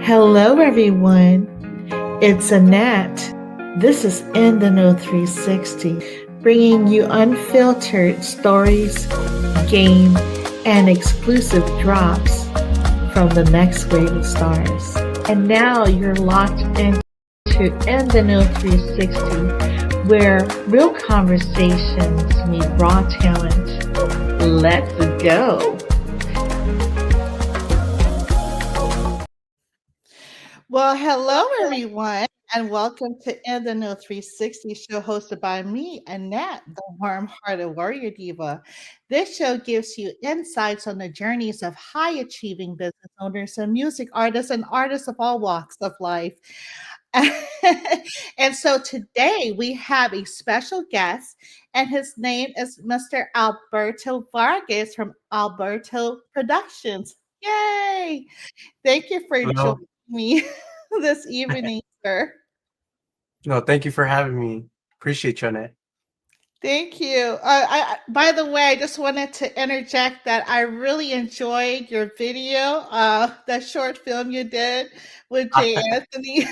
Hello, everyone. It's Annette. This is In the Know 360, bringing you unfiltered stories, game, and exclusive drops from the next wave of stars. And now you're locked into In the Know 360, where real conversations meet raw talent. Let's go. Well, hello everyone, and welcome to In the Know 360 show hosted by me, Annette, the warm-hearted warrior diva. This show gives you insights on the journeys of high-achieving business owners and music artists and artists of all walks of life. And so today we have a special guest, and his name is Mr. Alberto Vargas from Alberto Productionz. Yay! Thank you for joining Hello. me this evening, sir. No, thank you for having me. Appreciate you on it. Thank you. By the way, I just wanted to interject that I really enjoyed your video, that short film you did with Jay Anthony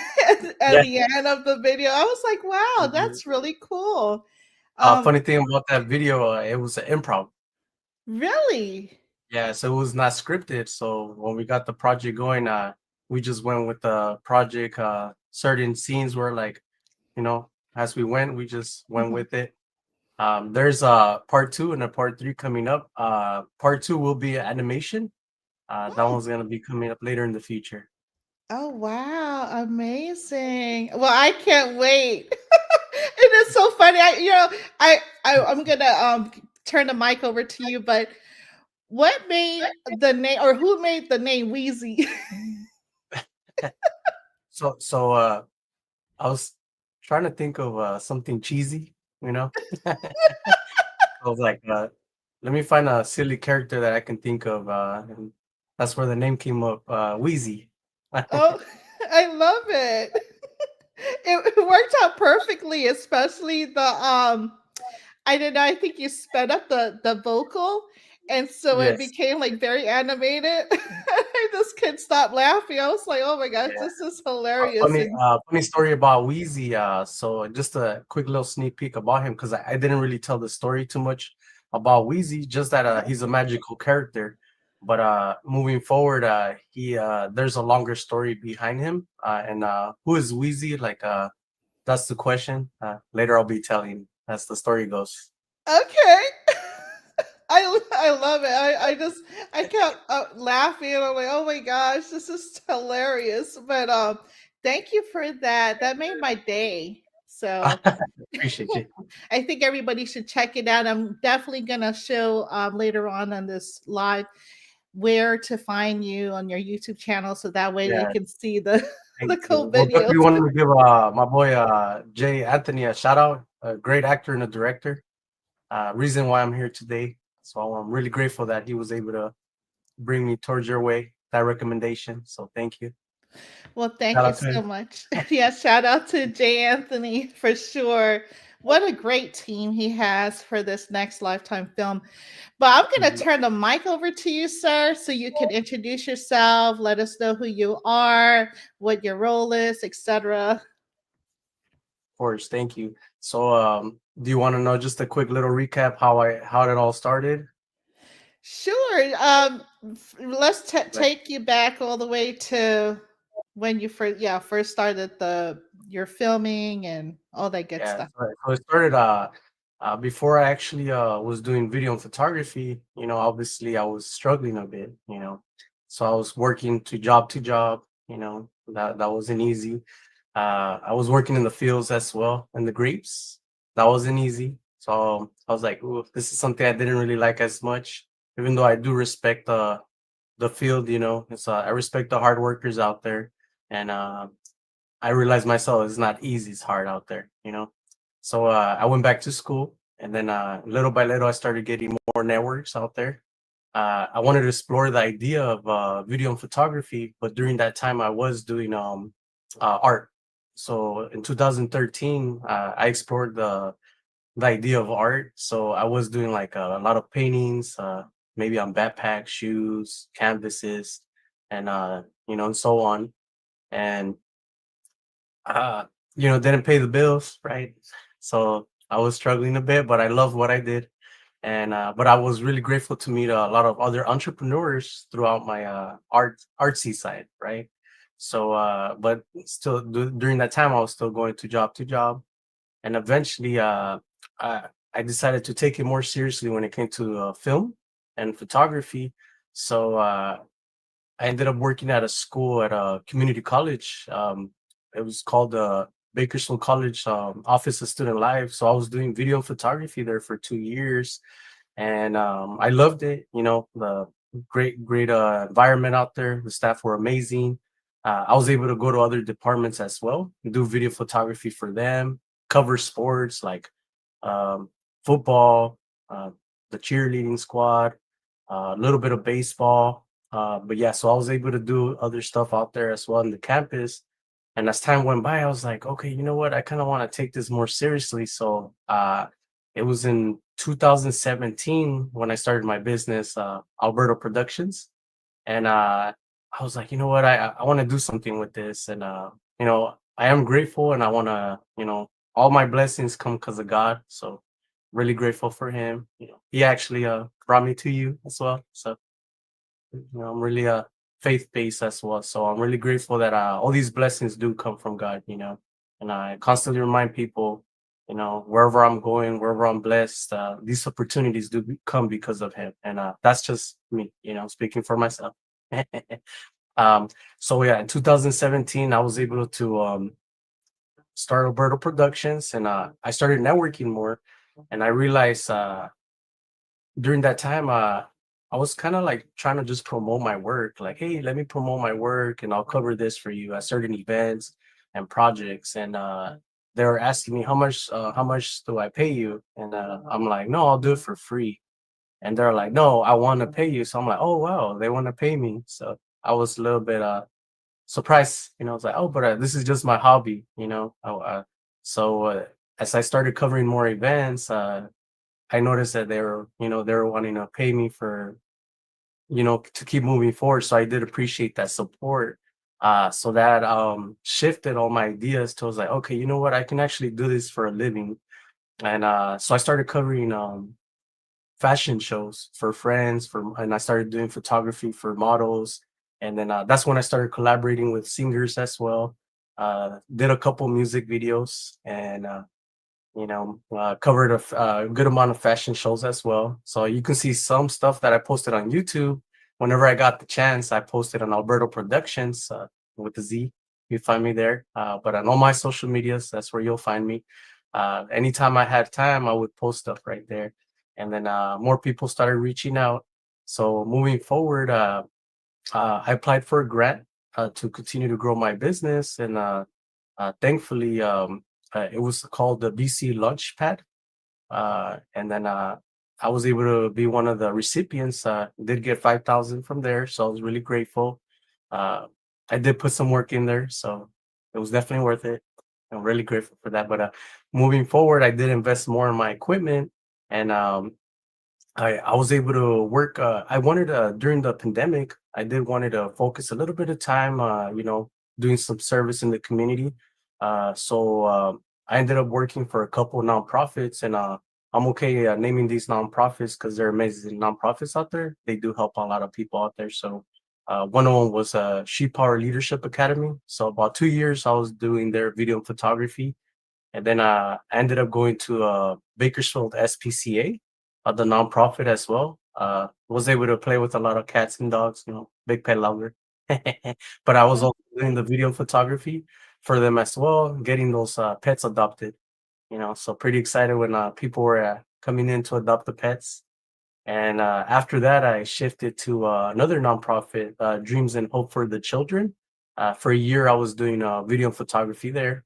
at Yeah. the end of the video. I was like, wow, Mhm. that's really cool. Um, Funny thing about that video, it was an improv. really? Yeah, so it was not scripted. So when we got the project going, we just went with the project. Certain scenes were like, as we went, we just went Mhm. with it. There's part two and a part three coming up. Part two will be animation. That Mm. one's gonna be coming up later in the future. Oh, wow, amazing. Well, I can't wait. It is so funny. I'm gonna turn the mic over to you, but what made the name or who made the name Wheezy? So I was trying to think of something cheesy, you know. I was like, let me find a silly character that I can think of, and that's where the name came up, Wheezy. Oh, I love it. It worked out perfectly, especially the I don't know, I think you sped up the vocal, and so it Yes, became, like, very animated. I just couldn't stop laughing. I was like, "Oh my gosh, yeah. this is hilarious," Funny, and funny story about Wheezy. So just a quick little sneak peek about him because I didn't really tell the story too much about Wheezy. Just that uh-huh. he's a magical character. But moving forward, he there's a longer story behind him. And who is Wheezy? Like that's the question. Later I'll be telling as the story goes. Okay. I love it. I kept laughing. I'm like, oh my gosh, this is hilarious. But thank you for that. That made my day. So Appreciate you. I think everybody should check it out. I'm definitely gonna show later on this live where to find you on your YouTube channel, so that way they Yeah, can see the the thank cool you. Well, videos. definitely wanted to give my boy Jay Anthony a shout out. A great actor and a director. Reason why I'm here today. So I'm really grateful that he was able to bring me towards your way, that recommendation. So thank you. Well, thank Shout you out to so him. much. Yeah, shout out to Jay Anthony for sure. What a great team he has for this next Lifetime film. But I'm going to Mhm. Of turn the mic over to you, sir, so you can introduce yourself, let us know who you are, what your role is, etc. course, thank you. So do you want to know just a quick little recap how it all started? Sure. Let's Like take you back all the way to when you first started the your filming and all that good yeah, stuff. so it started before I actually was doing video and photography, obviously I was struggling a bit. So I was working to job, that wasn't easy. I was working in the fields as well, in the grapes. That wasn't easy. So I was like, "Ooh, this is something I didn't really like as much, even though I do respect the field, It's I respect the hard workers out there, and I realized myself it's not easy, it's hard out there. So I went back to school, and then little by little, I started getting more networks out there. I wanted to explore the idea of video and photography, but during that time, I was doing art. So in 2013, I explored the idea of art. So I was doing like a lot of paintings, maybe on backpacks, shoes, canvases, and and so on. and uh, didn't pay the bills, right? So I was struggling a bit, but I loved what I did. And but I was really grateful to meet a lot of other entrepreneurs throughout my artsy side, right? So but still during that time I was still going to job, and eventually I, I decided to take it more seriously when it came to film and photography. So I ended up working at a school at a community college. It was called the Bakersfield College Office of Student Life. So I was doing video photography there for 2 years, and I loved it. The great environment out there. The staff were amazing. I was able to go to other departments as well, do video photography for them, cover sports like um, football, uh, the cheerleading squad, a little bit of baseball. But yeah, so I was able to do other stuff out there as well in the campus. And as time went by, I was like, okay, you know what? I kind of want to take this more seriously. So it was in 2017 when I started my business, Alberto Productionz. And I was like, you know what? I want to do something with this. And, I am grateful, and I want to, all my blessings come because of God. So really grateful for him. He actually brought me to you as well. So I'm really faith based as well. So I'm really grateful that all these blessings do come from God. And I constantly remind people, wherever I'm going, wherever I'm blessed, these opportunities do come because of Him. And that's just me, speaking for myself. um, so yeah, in 2017, I was able to start Alberto Productions, and I started networking more, and I realized during that time, I was kind of like trying to just promote my work, like, hey, let me promote my work and I'll cover this for you at certain events and projects. And they were asking me how much do I pay you? And I'm like, no, I'll do it for free. And they're like, no, I want to pay you. So I'm like, oh wow, they want to pay me. So I was a little bit surprised, I was like, oh, but this is just my hobby, so as I started covering more events, I noticed that they were wanting to pay me for, to keep moving forward. So I did appreciate that support. So that shifted all my ideas to, I was like, okay, you know what? I can actually do this for a living. And so I started covering fashion shows for friends, and I started doing photography for models. And then that's when I started collaborating with singers as well. Did a couple music videos, and covered a good amount of fashion shows as well. So you can see some stuff that I posted on YouTube. Whenever I got the chance, I posted on Alberto Productionz with the Z. You find me there. But on all my social medias, that's where you'll find me. Anytime I had time, I would post stuff right there. And then more people started reaching out. So moving forward, I applied for a grant to continue to grow my business, and thankfully, it was called the BC Launchpad, and then I was able to be one of the recipients. Did get 5,000 from there, so I was really grateful. Uh, I did put some work in there, so it was definitely worth it. I'm really grateful for that. But moving forward, I did invest more in my equipment, and I was able to work. I wanted during the pandemic, I did wanted to focus a little bit of time, doing some service in the community. So I ended up working for a couple of nonprofits, and I'm okay naming these nonprofits because they're amazing nonprofits out there. They do help a lot of people out there. So one of them was Sheep Power Leadership Academy. So about 2 years, I was doing their video and photography, and then I ended up going to Bakersfield SPCA, the nonprofit as well. Was able to play with a lot of cats and dogs, big pet lover. But I was Yeah. also doing the video photography for them as well, getting those pets adopted. So pretty excited when people were coming in to adopt the pets. And after that, I shifted to another nonprofit, Dreams and Hope for the Children. For a year, I was doing video photography there,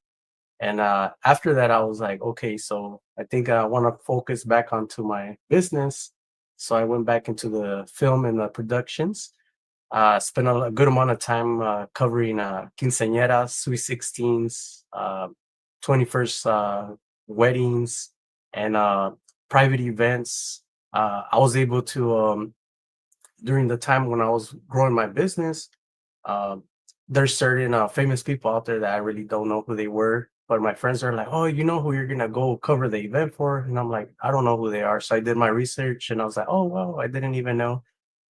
and after that, I was like, okay, so I think I want to focus back onto my business. So I went back into the film and the productions. Spent a good amount of time covering quinceañeras, sweet 16s, 21st weddings, and private events. I was able to, during the time when I was growing my business, uh, there's certain famous people out there that I really don't know who they were, but my friends are like, "Oh, you know who you're gonna go cover the event for?" And I'm like, "I don't know who they are." So I did my research, and I was like, "Oh, wow, I didn't even know."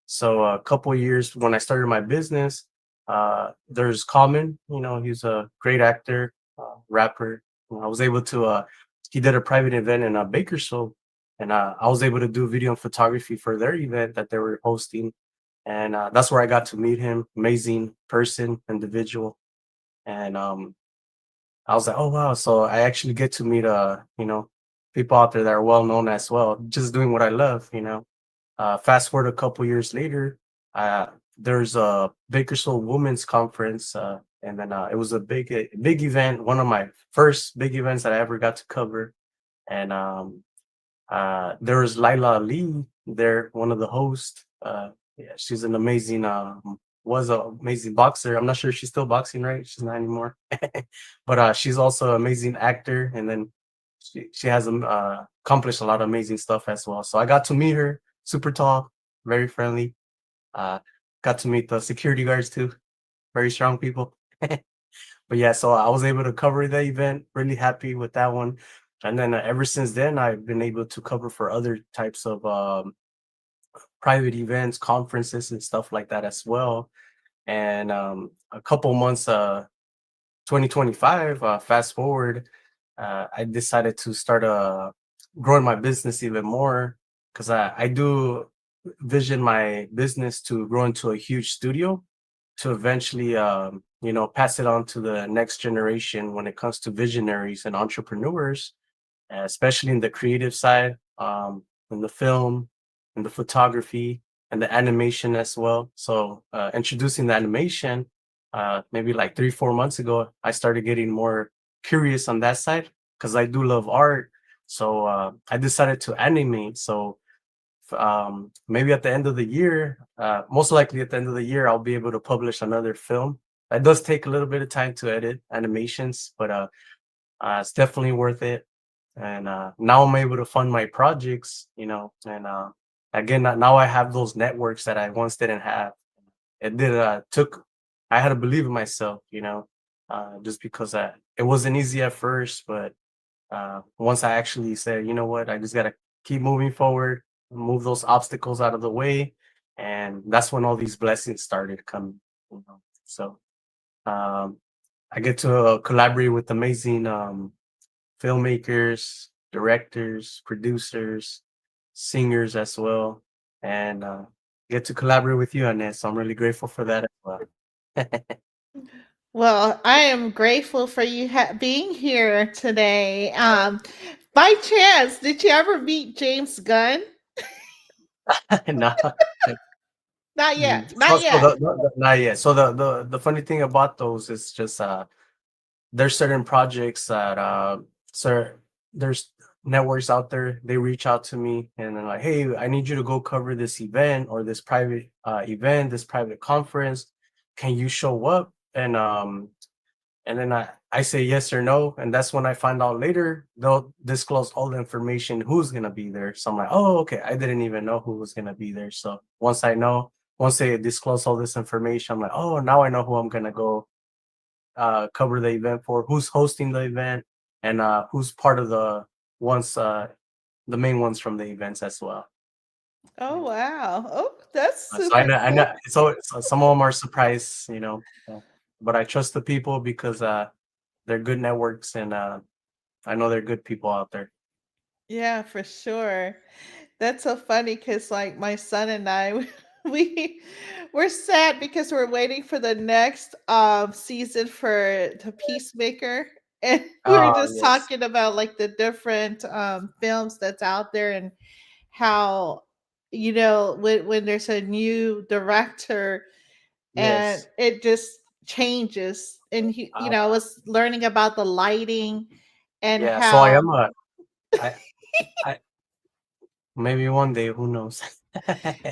So a couple of years when I started my business, there's Common. He's a great actor, rapper. I was able to. He did a private event in Bakersfield, and I was able to do video and photography for their event that they were hosting, and that's where I got to meet him. Amazing person, individual, and I was like, oh wow. So I actually get to meet people out there that are well known as well, just doing what I love. Fast forward a couple years later, uh, there's a Bakersfield Women's Conference, and then it was a big event, one of my first big events that I ever got to cover. And there was Laila Ali there, one of the hosts. Yeah, she's an amazing, was an amazing boxer. I'm not sure if she's still boxing, right? She's not anymore. But she's also an amazing actor, and then she has accomplished a lot of amazing stuff as well. So I got to meet her, super tall, very friendly. Uh, got to meet the security guards too, very strong people. But yeah, so I was able to cover the event. Really happy with that one. And then ever since then, I've been able to cover for other types of private events, conferences, and stuff like that as well. And a couple months, 2025, fast forward, I decided to start growing my business even more because I do vision my business to grow into a huge studio to eventually, pass it on to the next generation when it comes to visionaries and entrepreneurs, especially in the creative side, in the film, in the photography, and the animation as well. So, introducing the animation, maybe like 3, 4 months ago, I started getting more curious on that side because I do love art. So, I decided to animate. So, maybe at the end of the year, most likely at the end of the year, I'll be able to publish another film. It does take a little bit of time to edit animations, but it's definitely worth it. And now I'm able to fund my projects, and again, now I have those networks that I once didn't have. It did took I had to believe in myself, just because it wasn't easy at first, but once I actually said, you know what, I just gotta keep moving forward, move those obstacles out of the way, and that's when all these blessings started coming. So um, I get to collaborate with amazing filmmakers, directors, producers, singers as well, and get to collaborate with you on this. So I'm really grateful for that as well. Well, I am grateful for you being here today. By chance, did you ever meet James Gunn? No, Not mm, yet. so, Not so yet. not yet. So the funny thing about those is just there's certain projects that sir there's networks out there, they reach out to me and they're like, hey, I need you to go cover this event or this private event, this private conference. Can you show up? And then I say yes or no, and that's when I find out later they'll disclose all the information who's gonna be there. So I'm like, oh, okay, I didn't even know who was gonna be there. So once they disclose all this information, I'm like, oh, now I know who I'm gonna go cover the event for, who's hosting the event, and who's part of the main ones from the events as well. Oh wow. Oh, that's So I super know, cool. so some of them are surprised, but I trust the people because they're good networks, and I know they're good people out there. Yeah, for sure. That's so funny because, like, my son and I, we we're sad because we're waiting for the next season for the Peacemaker, and we were Oh just yes, talking about like the different films that's out there and how when there's a new director and yes, it just changes. And I uh, was learning about the lighting and yeah. So I how. am I, I maybe one day, who knows?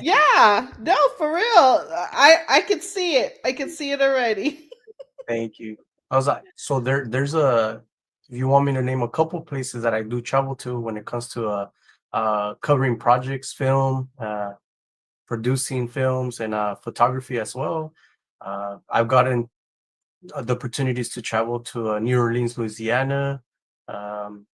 Yeah, no, for real. I can see it. I can see it already. Thank you. I was like, so there's a, if you want me to name a couple places that I do travel to when it comes to covering projects, film, producing films, and photography as well. I've gotten the opportunities to travel to New Orleans, Louisiana, um,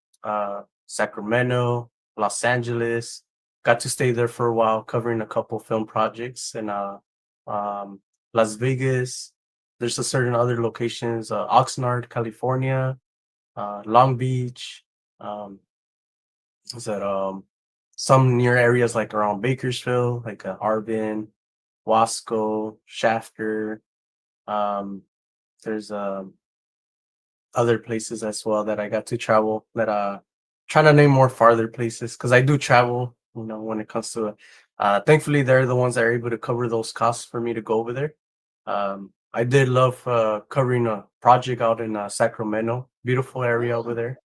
Sacramento, Los Angeles. Got to stay there for a while, covering a couple film projects in um, Las Vegas. There's a certain other locations, Oxnard, California, Long Beach. Um, is that some near areas like around Bakersfield, like Arvin, Wasco, Shafter. Um, there's other places as well that I got to travel. That trying to name more farther places because I do travel. You know, when it comes to it. Thankfully, they're the ones that are able to cover those costs for me to go over there. I did love covering a project out in Sacramento. Beautiful area over Oh, there.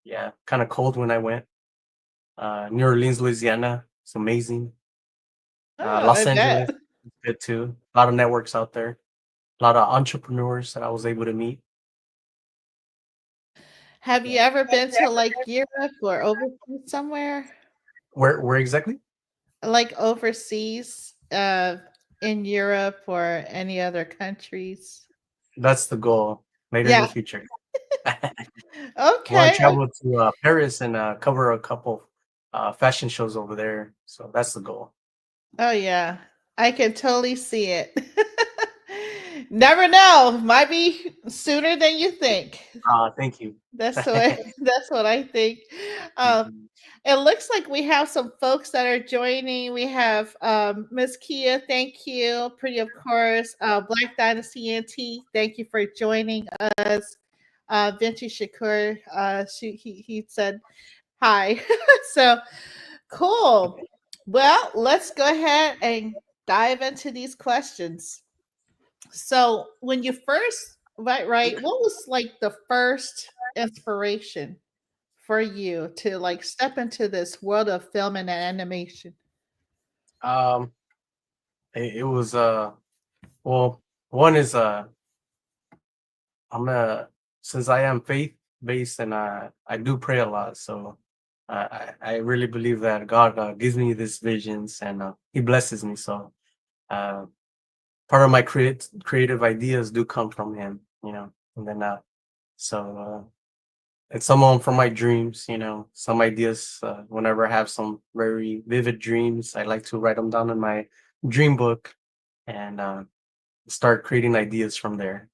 Yeah, kind of cold when I went. New Orleans, Louisiana. It's amazing. oh, Los I bet. Angeles, is good too. A lot of networks out there. A lot of entrepreneurs that I was able to meet. Have Yeah. you ever been to like Europe or overseas somewhere? Where exactly? Like overseas, in Europe or any other countries? That's the goal later in the Yeah. future. Want to Okay. travel to Paris and cover a couple fashion shows over there. So that's the goal. Oh yeah. I can totally see it. Never know. Might be sooner than you think. Thank you. That's what that's what I think. Um, Mhm. it looks like we have some folks that are joining. We have Miss Kia, thank you. Pretty, of course. Black Dynasty NT, thank you for joining us. Vinci Shakur, he said hi. So cool. Well, let's go ahead and dive into these questions. So when you first, right, what was like the first inspiration for you to like step into this world of film and animation? Um, it was well, one is I'm since I am faith based and I do pray a lot, so I really believe that God gives me these visions and He blesses me. So uh, part of my creative ideas do come from Him, you know, and then so it's some of 'em from my dreams, you know, some ideas. Whenever I have some very vivid dreams, I like to write them down in my dream book and start creating ideas from there.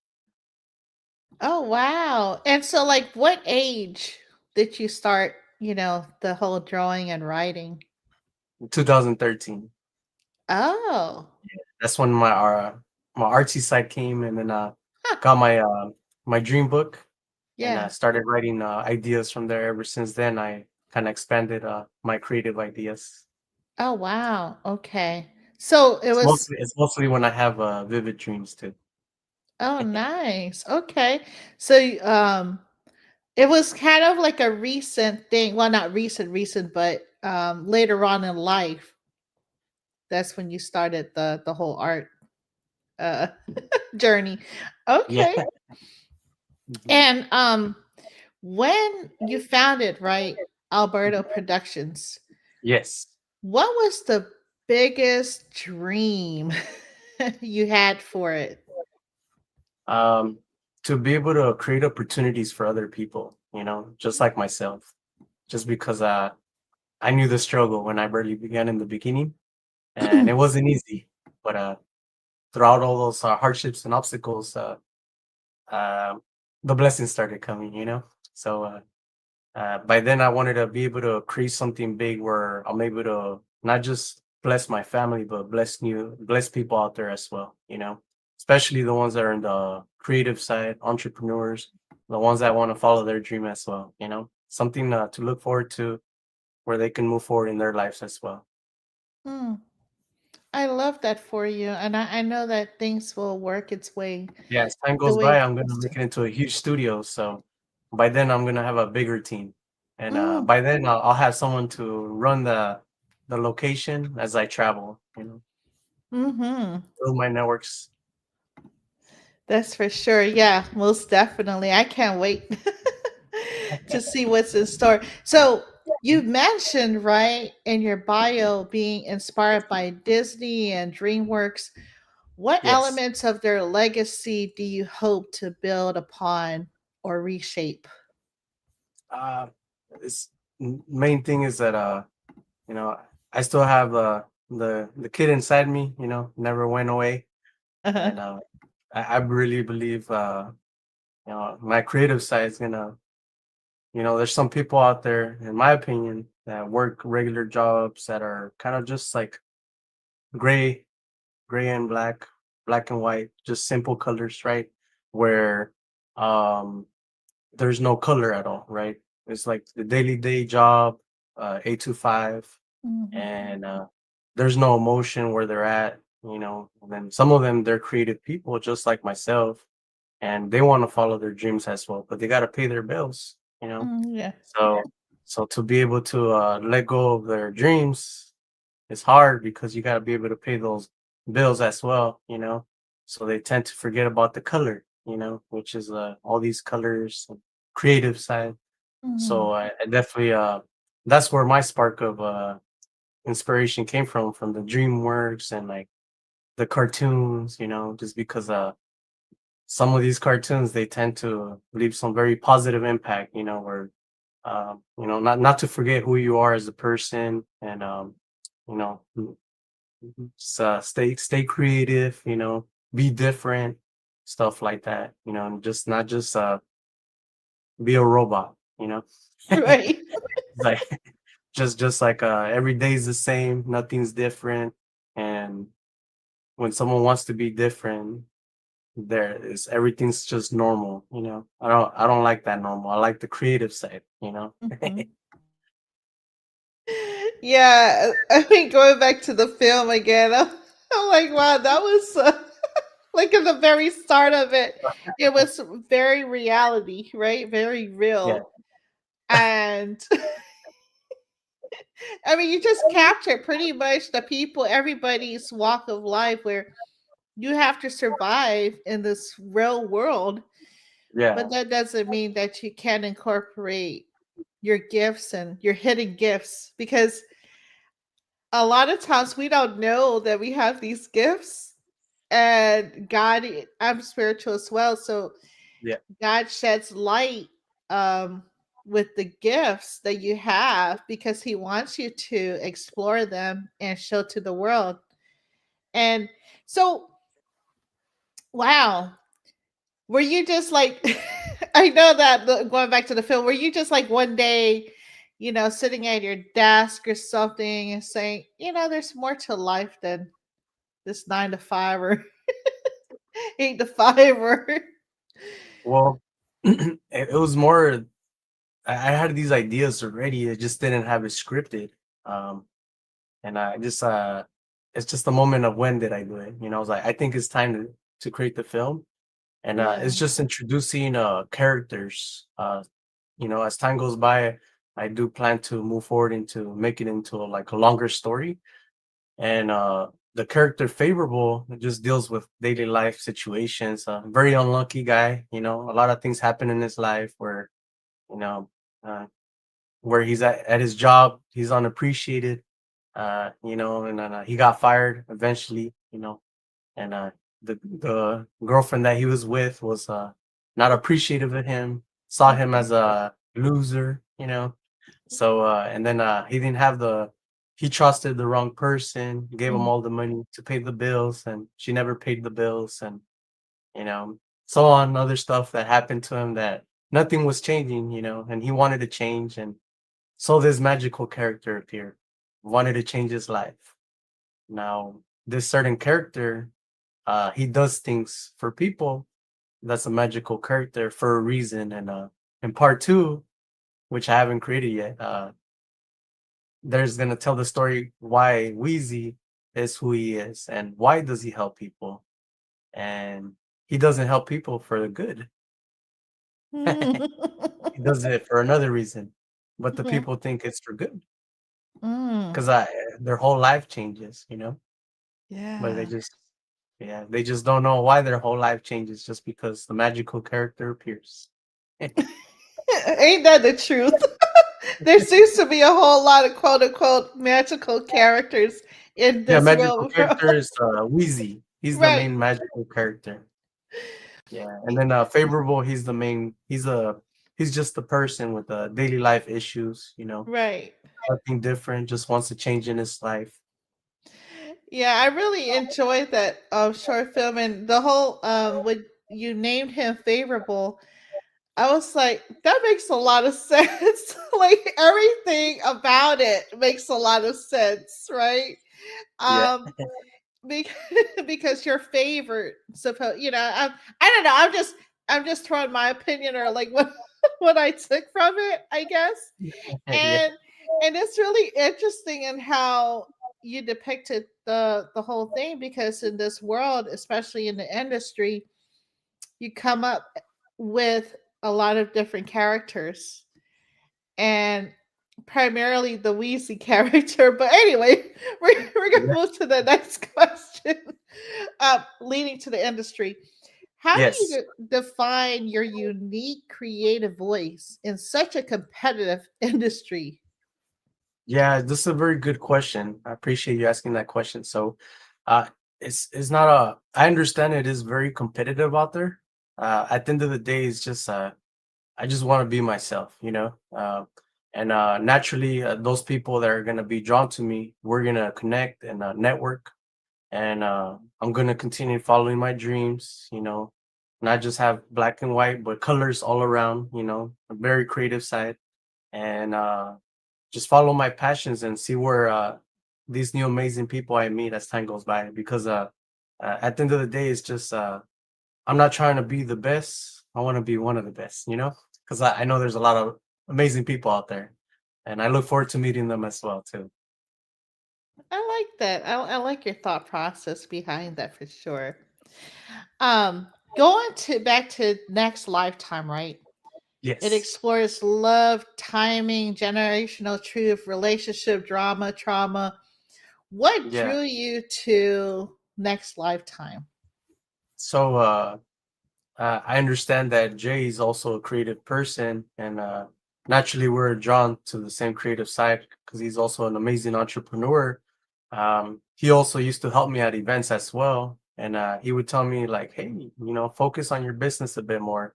Oh wow. And so like what age did you start, the whole drawing and writing? 2013. Oh. That's when my artsy side came, and then Huh. got my dream book, and Yeah. started writing ideas from there. Ever since then, I kind of expanded my creative ideas. Oh wow. Okay. So it was It's mostly when I have vivid dreams too. oh nice. Okay. So it was kind of like a recent thing. Well, not recent, but later on in life, that's when you started the whole art uh journey. Yeah. Okay. Mhm. And when you founded, right, Alberto Productions, Yes. what was the biggest dream you had for it? Um, to be able to create opportunities for other people, you know, just like myself, just because I knew the struggle when I barely began in the beginning, and it wasn't easy. But throughout all those hardships and obstacles, uh, the blessings started coming. You know, so by then I wanted to be able to create something big where I'm able to not just bless my family, but bless people out there as well. You know, especially the ones that are in the creative side, entrepreneurs, the ones that want to follow their dream as well. You know, something to look forward to where they can move forward in their lives as well. Hmm. I love that for you, and I know that things will work its way Yeah, as time the goes way by, it's I'm gonna supposed to. make it into a huge studio. So by then, I'm gonna have a bigger team, and Mm, by then, I'll have someone to run the location as I travel. You know, hmm. build my networks. That's for sure. Yeah, most definitely. I can't wait to see what's in store. So you mentioned, right, in your bio being inspired by Disney and DreamWorks. What Yes. elements of their legacy do you hope to build upon or reshape? Uh, it's main thing is that you know, I still have the kid inside me. You know, never went away, Uh-huh. and I really believe my creative side is gonna. There's some people out there, in my opinion, that work regular jobs that are kind of just like gray, gray and black, black and white, just simple colors, right? Where um there's no color at all, right? It's like the daily day job, 8 to 5, Mhm. and there's no emotion where they're at, And then some of them, they're creative people, just like myself, and they want to follow their dreams as well, but they got to pay their bills. Yeah. So, so to be able to let go of their dreams is hard because you got to be able to pay those bills as well. So they tend to forget about the color, which is all these colors, and creative side. Mhm. So I definitely that's where my spark of inspiration came from the DreamWorks and like the cartoons, just because some of these cartoons, they tend to leave some very positive impact, where not to forget who you are as a person, and you know stay creative, be different, stuff like that, and just not just be a robot. Right. Like just like every day's the same, nothing's different. And when someone wants to be different, there is everything's just normal. I don't like that normal. I like the creative side. Mhm. Yeah, I mean, going back to the film again, I'm like, wow, that was like in the very start of it, it was very reality, right? Very Yeah. real. And I mean, you just captured pretty much the people, everybody's walk of life where you have to survive in this real world. But Yeah. that doesn't mean that you can't incorporate your gifts and your hidden gifts because a lot of times we don't know that we have these gifts. And God, I'm spiritual as well. So Yeah. God sheds light um, with the gifts that you have because He wants you to explore them and show to the world. And so, wow, were you just like, I know that going back to the film, were you just like one day, sitting at your desk or something and saying, there's more to life than this 9 to 5 or 8 to 5 or. Well, it was more. I had these ideas already. I just didn't have it scripted. Um, and I just it's just a moment of when did I do it? I was like, I think it's time to create the film, and Yeah. it's just introducing characters. As time goes by, I do plan to move forward into make it into like a longer story, and the character favorable, it just deals with daily life situations. Very unlucky guy. A lot of things happen in his life you know uh, where he's at his job, he's unappreciated, and then he got fired eventually, and the girlfriend that he was with was not appreciative of him, saw him Okay. as a loser. So and then he trusted the wrong person, gave him Mhm. all the money to pay the bills, and she never paid the bills, and you know, so on other stuff that happened to him that nothing was changing, and he wanted to change, and so this magical character appeared, wanted to change his life. Now, this certain character, he does things for people. That's a magical character for a reason. And in part two, which I haven't created yet, there's gonna tell the story why Wheezy is who he is and why does he help people. And he doesn't help people for the good. He does it for another reason. But the Mhm. people think it's for good Mm. because their whole life changes. But Yeah. yeah, they just don't know why their whole life changes just because the magical character appears. Ain't that the truth? There seems to be a whole lot of quote unquote magical characters in Yeah, this magical real world. character is Wheezy. He's the Right. main magical character. Yeah, and then favorable. He's the main. He's just the person with the daily life issues. Right. Nothing different. Just wants to change in his life. Yeah, I really enjoyed that short film, and the whole when you named him favorable, I was like, that makes a lot of sense. Like everything about it makes a lot of sense, right? Yeah, Um because, because your favorite suppose I don't know, I'm just throwing my opinion or like what what I took from it, I guess. yeah, And it's really interesting in how you depicted the whole thing, because in this world, especially in the industry, you come up with a lot of different characters, and primarily the Weezy character. But anyway, we're gonna yeah. move to the next question. Leading to the industry, how do you Yes. define your unique creative voice in such a competitive industry? Yeah, this is a very good question. I appreciate you asking that question. So, uh, it's not a. I understand it is very competitive out there. At the end of the day, it's just I just want to be myself, and naturally, those people that are gonna be drawn to me, we're gonna connect and network, and I'm gonna continue following my dreams. Not just have black and white, but colors all around. A very creative side, and just follow my passions and see where these new amazing people I meet as time goes by. Because at the end of the day, it's just I'm not trying to be the best. I want to be one of the best. Because I know there's a lot of amazing people out there, and I look forward to meeting them as well too. I like that. I like your thought process behind that for sure. Going to back to next lifetime, right? It Yes. explores love, timing, generational truth, relationship drama, trauma. What Yeah. drew you to next lifetime? So I understand that Jay is also a creative person, and naturally, we're drawn to the same creative side because he's also an amazing entrepreneur. He also used to help me at events as well, and he would tell me like, "Hey, focus on your business a bit more."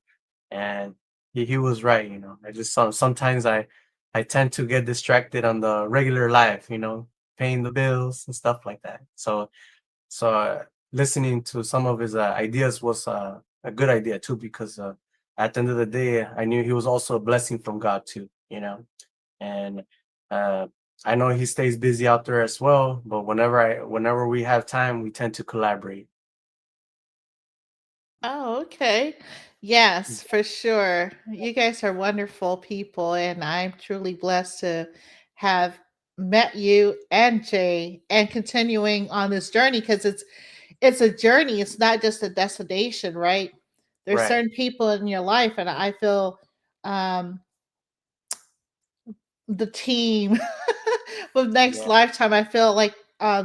And he was right. I just sometimes I tend to get distracted on the regular life, paying the bills and stuff like that. So listening to some of his ideas was a good idea too, because at the end of the day, I knew he was also a blessing from God too, and uh, I know he stays busy out there as well. But whenever we have time, we tend to collaborate. Oh, okay. Yes, for sure. You guys are wonderful people, and I'm truly blessed to have met you and Jay and continuing on this journey, because it's a journey. It's not just a destination, right? There's Right. certain people in your life, and I feel um, the team with next Yeah. lifetime. I feel like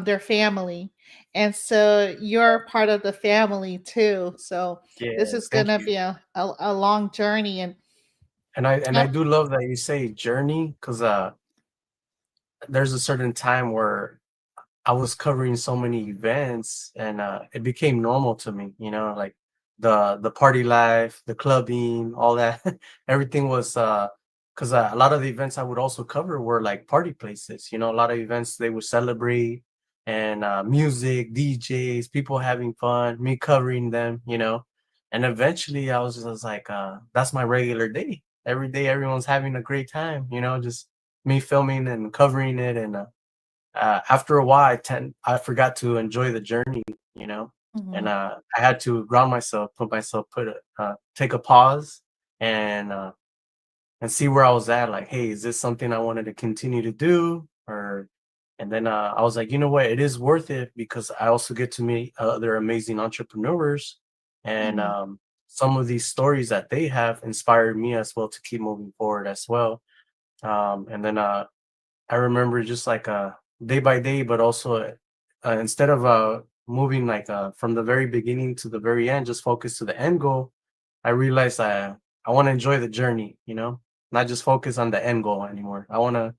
their family, and so you're part of the family too. So this Yeah. is Thank gonna you. be a long journey, and And I do love that you say journey, because there's a certain time where I was covering so many events, and it became normal to me, like the party life, the clubbing, all that. Everything was because a lot of the events I would also cover were like party places. A lot of events they would celebrate, and music, DJs, people having fun, me covering them, and eventually I was just like, that's my regular day. Every day, everyone's having a great time, just me filming and covering it, and after a while, I forgot to enjoy the journey, you know, and Mhm. I had to ground myself, take a pause, and see where I was at. Like, hey, is this something I wanted to continue to do, or? And then I was like, you know what, it is worth it, because I also get to meet other amazing entrepreneurs, and Mhm. some of these stories that they have inspired me as well to keep moving forward as well. And then I remember just like day by day, but also instead of moving like from the very beginning to the very end, just focus to the end goal. I realized I want to enjoy the journey, not just focus on the end goal anymore. I want to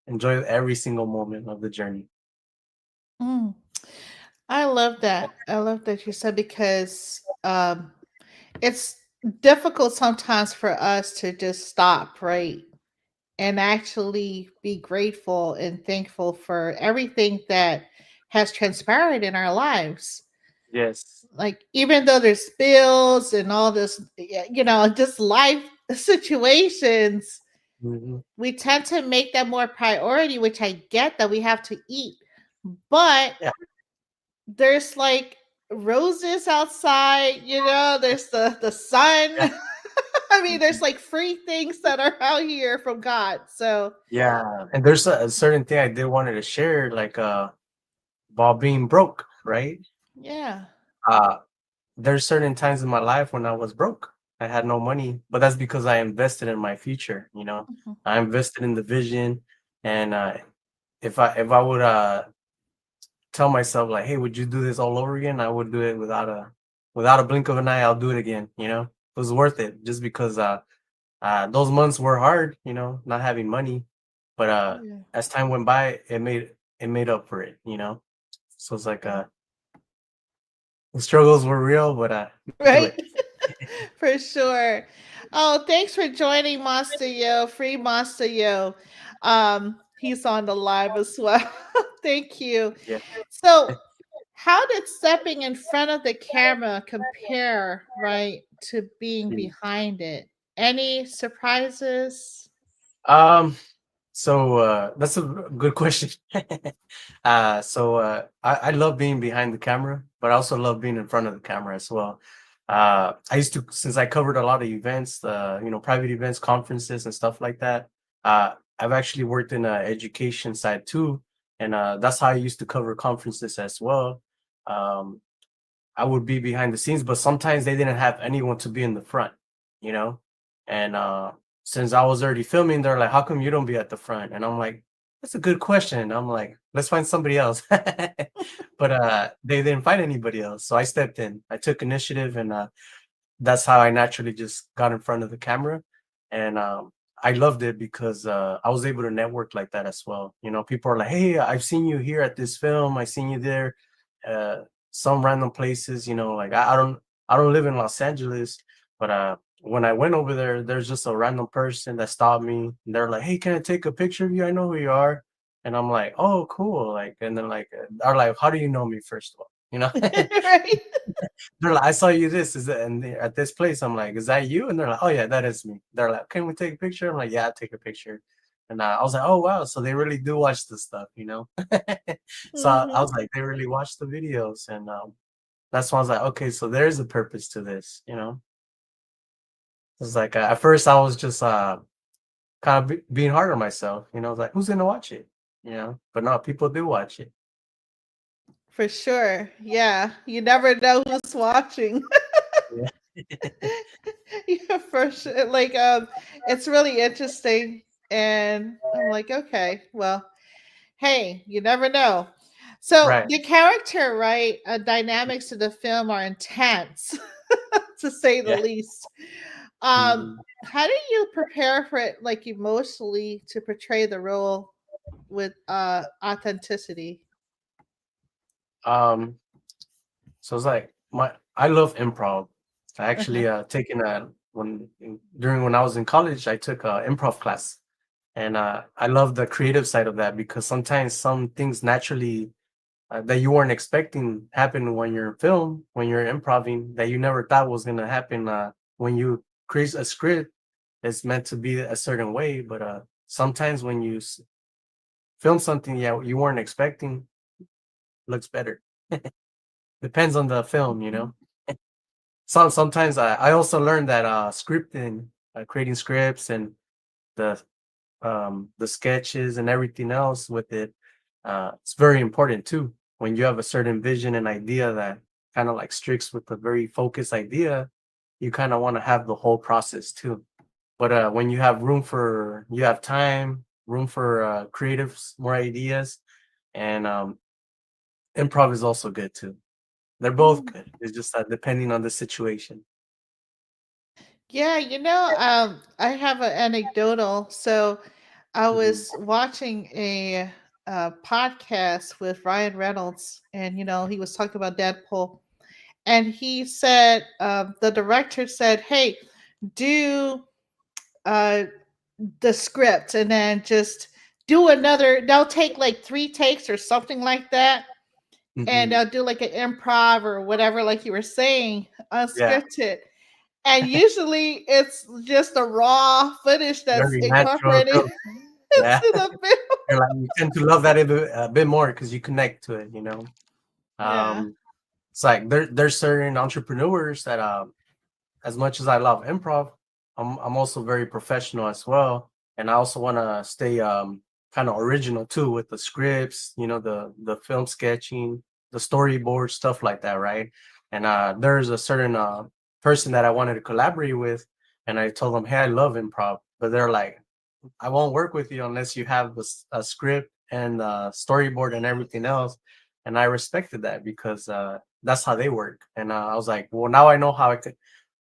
enjoy every single moment of the journey. Mm. I love that. I love that you said because it's difficult sometimes for us to just stop, right? And actually be grateful and thankful for everything that has transpired in our lives. Yes. Like, even though there's bills and all this, just life situations, Hmm. we tend to make that more priority, which I get that we have to eat. But Yeah. there's like roses outside, there's the sun. Yeah. I mean, there's like free things that are out here from God. So, Yeah. And there's a certain thing I did wanted to share, like about being broke, right? yeah. Uh there's certain times in my life when I was broke. I had no money, but that's because I invested in my future, you know. Mhm. I invested in the vision, and if I would tell myself like, "Hey, would you do this all over again?" I would do it without a blink of an eye. I'll do it again, you know. It was worth it just because those months were hard, you know, not having money, but Yeah. as time went by, it made up for it, you know. So it's like the struggles were real, but through Right? it. For sure. Oh, thanks for joining Master Yo, Free Master Yo. He's on the live as well. Thank you. Yeah. So, how did stepping in front of the camera compare, right, to being behind it? Any surprises? Um, so that's a good question. I love being behind the camera, but I also love being in front of the camera as well. I used to, since I covered a lot of events, private events, conferences, and stuff like that. I've actually worked in education side too, and that's how I used to cover conferences as well. Um, I would be behind the scenes, but sometimes they didn't have anyone to be in the front, you know? And since I was already filming, they're like, "How come you don't be at the front?" And I'm like, "That's a good question." I'm like, "Let's find somebody else." But they didn't find anybody else. So I stepped in. I took initiative, and that's how I naturally just got in front of the camera. And I loved it because I was able to network like that as well. You know, people are like, "Hey, I've seen you here at this film. I seen you there." Uh, some random places, you know, like I don't live in Los Angeles, but when I went over there, there's just a random person that stopped me. And they're like, "Hey, can I take a picture of you? I know who you are." And I'm like, "Oh, cool." Like, and then like, are like, "How do you know me, first of all?" You know? Right? They're like, "I saw you this is it and at this place." I'm like, "Is that you?" And they're like, "Oh yeah, that is me." They're like, "Can we take a picture?" I'm like, "Yeah, I'll take a picture." And I was like, "Oh wow, so they really do watch this stuff, you know?" So I Hmm. was like, they really watch the videos, and that's why I was like, okay, so there's a purpose to this, you know. It's like at first I was just kind of being hard on myself, you know. I was like, who's gonna watch it, you know? But no, people do watch it. For sure. Yeah. You never know who's watching. Yeah. Yeah, for sure. Like, it's really interesting. And I'm like, okay, well, hey, you never know. So Right. the character, right, dynamics of the film are intense, to say the Yeah. least. Mhm. How do you prepare for it, like emotionally, to portray the role with authenticity? Um, so it's like I love improv. I Uh-huh. actually taken a during when I was in college, I took a improv class, and I love the creative side of that because sometimes some things naturally that you weren't expecting happen when you're in film, when you're improving, that you never thought was gonna happen when you create a script. It's meant to be a certain way, but sometimes when you film something, yeah, you weren't expecting, looks better. Depends on the film, you Mhm. know. Sometimes I also learned that scripting, creating scripts and the the sketches and everything else with it, it's very important too. When you have a certain vision and idea that kind of like stricts with a very focused idea, you kind of want to have the whole process too. But when you have time, room for more ideas, and improv is also good too. They're both Mm. good. It's just depending on the situation. Yeah, I have an anecdotal. So I Mhm. was watching podcast with Ryan Reynolds, and he was talking about Deadpool, and he said the director said, "Hey, do uh, the script, and then just do another. They'll take like 3 takes or something like that, and Hmm. they'll do like an improv or whatever, like you were saying, Yeah, unscripted." And usually it's just the raw footage that's very natural. incorporated Yeah, into the film. you're like you tend to love that a bit more because you connect to it. Yeah. Um, it's like there's certain entrepreneurs that as much as I love improv, I'm also very professional as well, and I also want to stay kind of original too with the scripts, the film sketching, the storyboard stuff like that, right? And there's a certain person that I wanted to collaborate with, and I told them, hey, I love improv, but they're like, I won't work with you unless you have a script and storyboard and everything else. And I respected that because that's how they work. And I was like, well, now I know how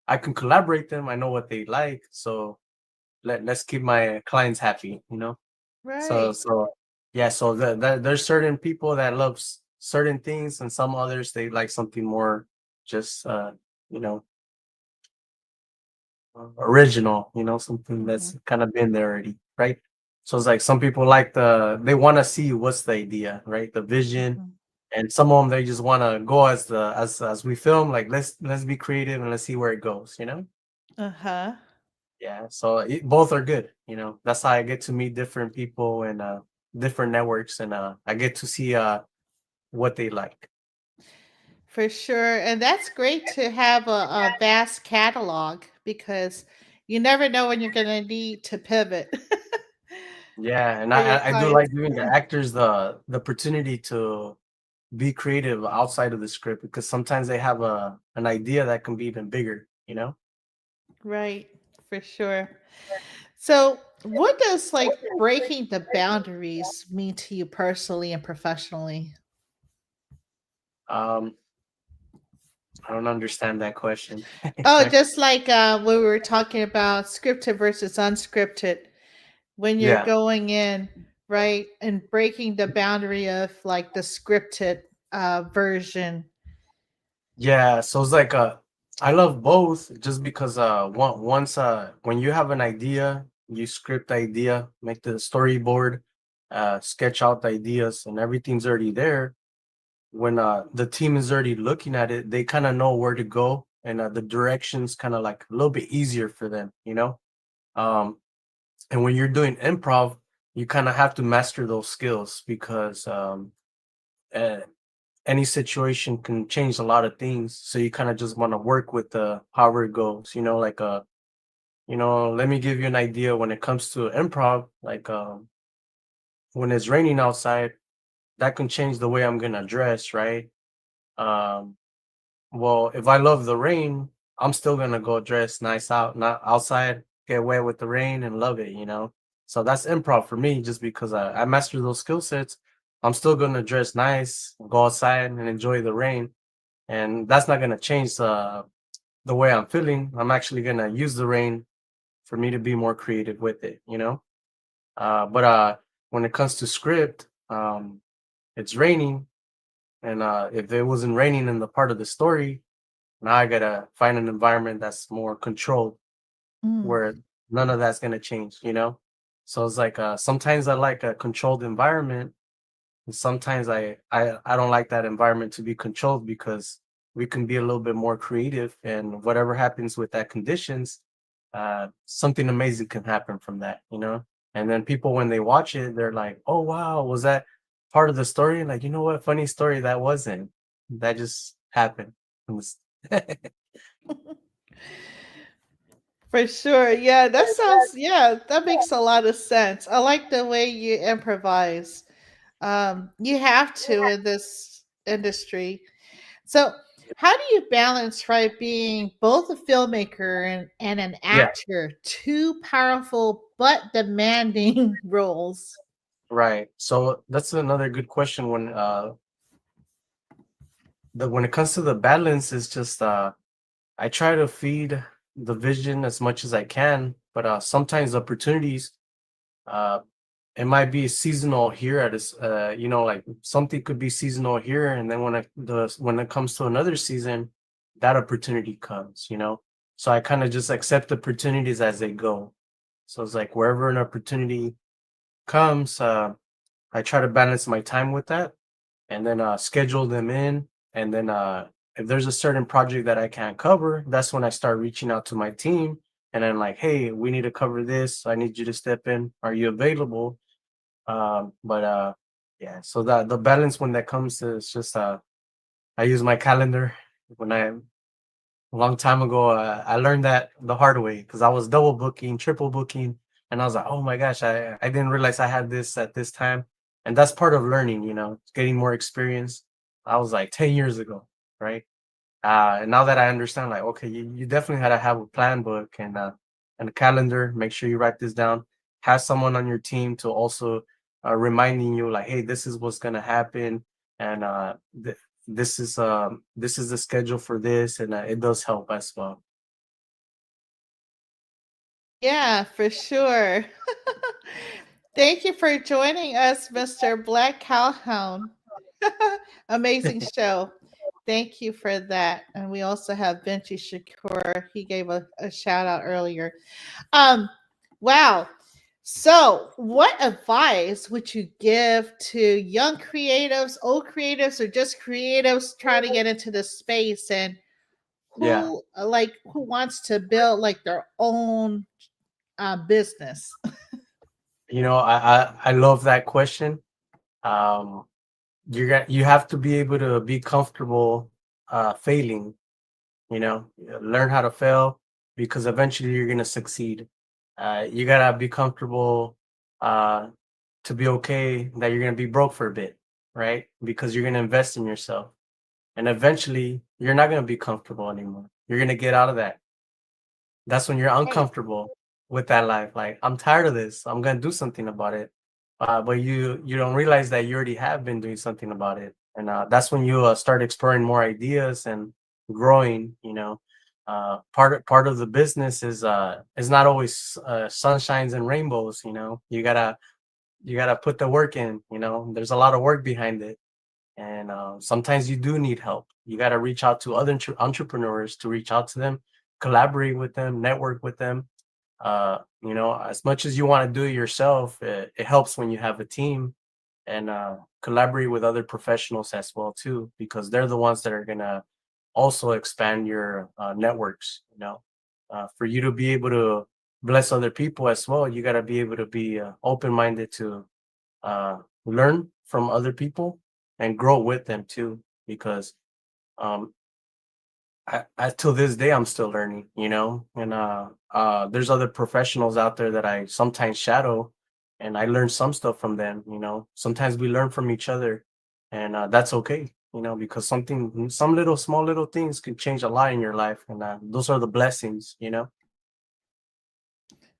I can collaborate them. I know what they like, so let's keep my clients happy. So Right. so yeah, so there's certain people that love certain things, and some others they like something more just you know original. Something Mhm. that's kind of been there already, right? So it's like some people like they want to see what's the idea, right? The vision, Mhm. and some of them they just want to go as we film, like let's be creative and let's see where it goes. Uh-huh. Yeah, so both are good. That's how I get to meet different people and different networks, and I get to see what they like. For sure. And that's great to have a vast catalog, because you never know when you're going to need to pivot Yeah, and for your I do clients. like giving the actors the opportunity to be creative outside of the script, because sometimes they have an idea that can be even bigger. Right. For sure. So, what does like breaking the boundaries mean to you personally and professionally? Um, I don't understand that question. Oh, just like when we were talking about scripted versus unscripted, when you're Yeah. going in, right, and breaking the boundary of like the scripted version. Yeah, so it's like I love both just because once when you have an idea, you script the idea, make the storyboard, sketch out the ideas, and everything's already there. When the team is already looking at it, they kind of know where to go, and the direction's kind of like a little bit easier for them. Um and when you're doing improv, you kind of have to master those skills because uh, any situation can change a lot of things. So you kind of just want to work with the however it goes. Like let me give you an idea when it comes to improv. Like when it's raining outside, that can change the way I'm gonna dress, right? Um, well, if I love the rain, I'm still gonna go dress nice out, not outside, get wet with the rain and love it. So that's improv for me, just because I master those skill sets. I'm still gonna dress nice, go outside and enjoy the rain, and that's not gonna change the way I'm feeling. I'm actually gonna use the rain for me to be more creative with it. But when it comes to script, it's raining, and if it wasn't raining in the part of the story, now I gotta find an environment that's more controlled, Mm. where none of that's gonna change. So it's like sometimes I like a controlled environment, and sometimes I don't like that environment to be controlled, because we can be a little bit more creative, and whatever happens with that conditions, something amazing can happen from that. And then people, when they watch it, they're like, oh wow, was that part of the story? Like, you know what, funny story, that wasn't, that just happened. It was- For sure. Yeah, that sounds, yeah, that makes a lot of sense. I like the way you improvise. You have to in this industry. So, how do you balance, right, being both a filmmaker and an yeah, actor? Two powerful but demanding roles. right. So that's another good question. When it comes to the balance, is just I try to feed the vision as much as I can, but sometimes opportunities uh it might be seasonal here at this, like something could be seasonal here, and then when it comes to another season, that opportunity comes, so I kind of just accept opportunities as they go. So it's like wherever an opportunity comes, I try to balance my time with that, and then schedule them in. And then if there's a certain project that I can't cover, that's when I start reaching out to my team, and then like, hey, we need to cover this. I need you to step in. Are you available? But yeah, so that the balance when that comes to, it's just I use my calendar. When I a long time ago, I learned that the hard way because I was double booking, triple booking, and I was like, oh my gosh, I didn't realize I had this at this time, and that's part of learning, getting more experience. I was like 10 years ago, right? And now that I understand, like, okay, you definitely had to have a plan book and a calendar. Make sure you write this down. Have someone on your team to also reminding you, like, hey, this is what's gonna happen, and this is the schedule for this, and it does help as well. Yeah, for sure. Thank you for joining us, Mr. Black Cowhound. Amazing show. Thank you for that. And we also have Benji Shakur. He gave a shout out earlier. Um, wow. So, what advice would you give to young creatives, old creatives, or just creatives trying to get into this space, and Yeah, who wants to build like their own business? I love that question. Um, you have to be able to be comfortable failing. Learn how to fail, because eventually you're gonna succeed. You gotta be comfortable uh, to be okay that you're gonna be broke for a bit, right? Because you're gonna invest in yourself, and eventually you're not gonna be comfortable anymore. You're gonna get out of that. That's when you're Right. uncomfortable with that life. Like, I'm tired of this. I'm gonna do something about it. But you don't realize that you already have been doing something about it, and that's when you start exploring more ideas and growing. Part of the business is not always sunshines and rainbows. You gotta put the work in. There's a lot of work behind it, and sometimes you do need help. You gotta reach out to other entrepreneurs, to reach out to them, collaborate with them, network with them. As much as you want to do it yourself, it helps when you have a team, and collaborate with other professionals as well too, because they're the ones that are gonna also expand your networks. For you to be able to bless other people as well, you got to be able to be open-minded to learn from other people and grow with them too, because um, till this day, I'm still learning, and there's other professionals out there that I sometimes shadow, and I learn some stuff from them. Sometimes we learn from each other, and that's okay, because some little small little things can change a lot in your life, and those are the blessings.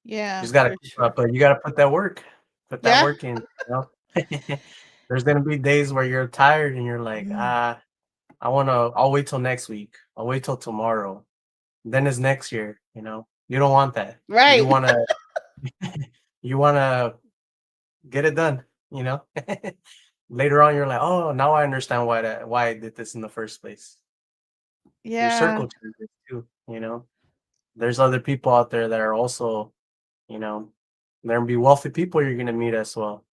Yeah, Just gotta for keep sure. up, but you gotta put that Yeah. work in. There's gonna be days where you're tired and you're like, Mm. I'll wait till next week. I'll wait till tomorrow. Then it's next year. You don't want that. You Right. wanna you wanna get it done. You know. Later on, you're like, oh, now I understand why I did this in the first place. Your Yeah. circle changes too. There's other people out there that are also, you know, there will be wealthy people you're gonna meet as well.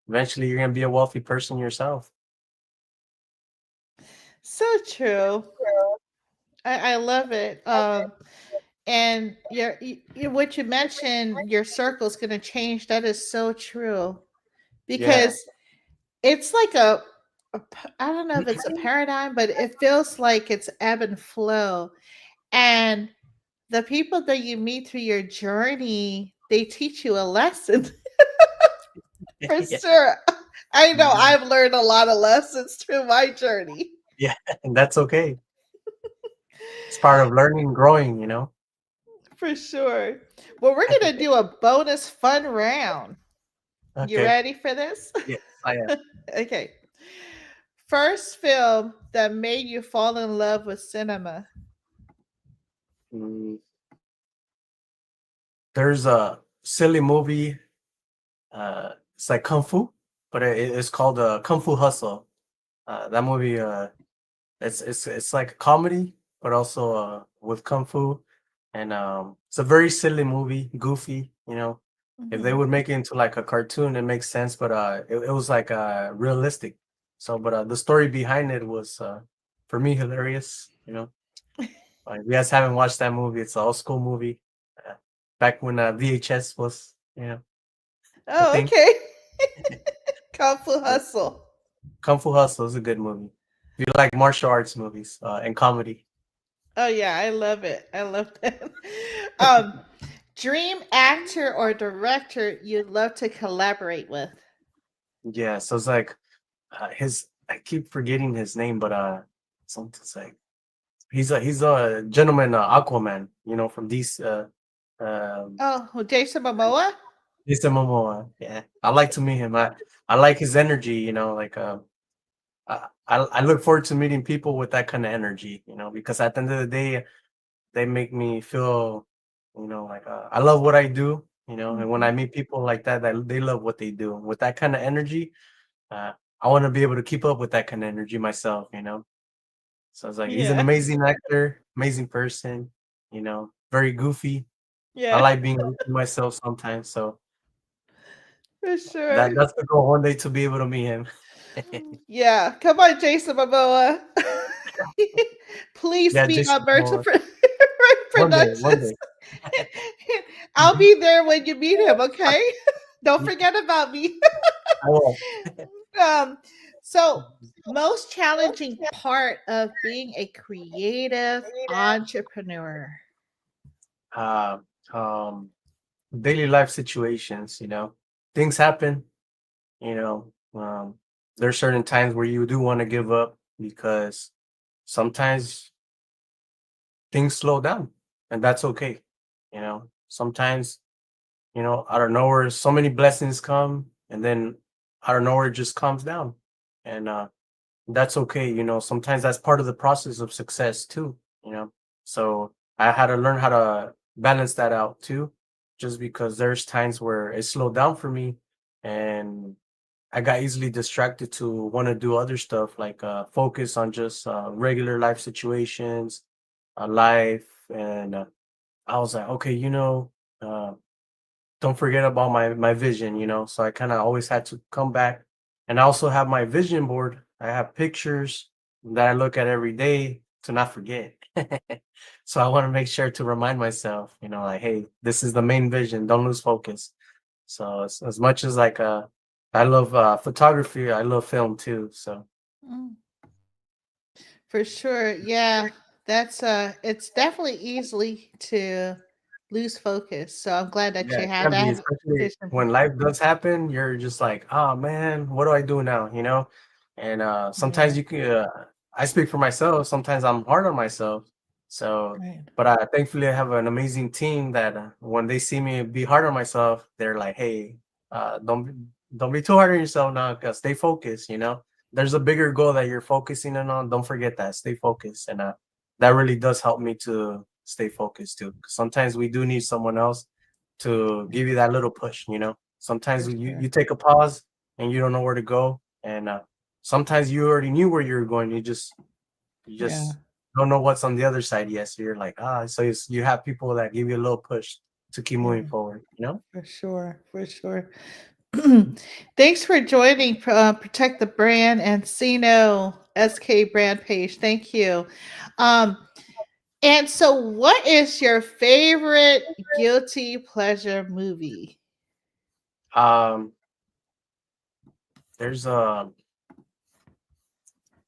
Eventually you're gonna be a wealthy person yourself. So true. I love it. And what you mentioned, your circle's going to change. That is so true, Yeah. because it's like I don't know if it's a paradigm, but it feels like it's ebb and flow. And the people that you meet through your journey, they teach you a lesson. For Yeah. sure. I know Mhm. I've learned a lot of lessons through my journey. Yeah, and that's okay. It's part of learning and growing. For sure. Well, we're going to do a bonus fun round. You Okay. ready for this? Yes, I am. Okay. First film that made you fall in love with cinema. Mm, there's a silly movie. it's like kung fu, but it's called Kung Fu Hustle. That movie, it's like a comedy, but also with kung fu, and it's a very silly movie, goofy. You know, if they Mhm. would make it into like a cartoon, it makes sense, but it was like realistic. So, but the story behind it was for me hilarious. You know, if you guys haven't watched that movie, it's an old school movie. Uh, Back when VHS was, a Oh, thing. okay. Kung Fu Hustle. Kung Fu Hustle is a good movie. If you like martial arts movies and comedy, Oh yeah, I love it. I love that. Um, dream actor or director you'd love to collaborate with. yeah. So it's like his. I keep forgetting his name, but something's like he's a gentleman, Aquaman. You know, from these Oh, well, Jason Momoa. Jason Momoa. Yeah, I like to meet him. I like his energy. You know, like I look forward to meeting people with that kind of energy. You know, because at the end of the day, they make me feel, like I love what I do. You know, and when Mhm. I meet people like that, that they love what they do with that kind of energy, uh, I want to be able to keep up with that kind of energy myself. You know, so it's like he's an Yeah, amazing actor, amazing person. You know, very goofy. I yeah, like being goofy myself sometimes. So for sure. that's the goal one day to be able to meet him. Yeah, come on, Jason Momoa. Please Yeah, be Jason Alberto Momoa. One day, one Productions. day. I'll be there when you meet him. Okay, don't forget about me. I will. um, so most challenging part of being a creative entrepreneur. Uh, um, Daily life situations, things happen, you know, there's certain times where you do want to give up because sometimes things slow down and that's okay. Sometimes, out of nowhere, so many blessings come and then out of nowhere it just calms down. And that's okay. Sometimes that's part of the process of success too, you know. So I had to learn how to balance that out too, just because there's times where it slowed down for me and I got easily distracted to want to do other stuff like focus on just regular life situations, life. And I was like, okay, uh, don't forget about my vision, so I kind of always had to come back. And I also have my vision board. I have pictures that I look at every day to not forget. So I want to make sure to remind myself, like, hey, this is the main vision, don't lose focus. So as much as like I love photography, I love film too. So Mm, for sure. Yeah, that's it's definitely easily to lose focus. So I'm glad that yeah, you it have can be, that especially vision. when life does happen, you're just like, oh man, what do I do now? And sometimes Yeah, you can I speak for myself, sometimes I'm hard on myself. So right. but I thankfully I have an amazing team that when they see me be hard on myself, they're like, hey, don't be too hard on yourself now, cause stay focused, there's a bigger goal that you're focusing in on. Don't forget that. Stay focused. And that really does help me to stay focused too. 'Cause sometimes we do need someone else to give you that little push. For Sometimes you sure. take a pause and you don't know where to go. And sometimes you already knew where you were going. You Yeah, just don't know what's on the other side yet. So you're like, so you have people that give you a little push to keep moving yeah, forward. for sure, for sure. Thanks for joining Protect the Brand and Cino SK brand page. Thank you. Um, and so, what is your favorite guilty pleasure movie? Um, there's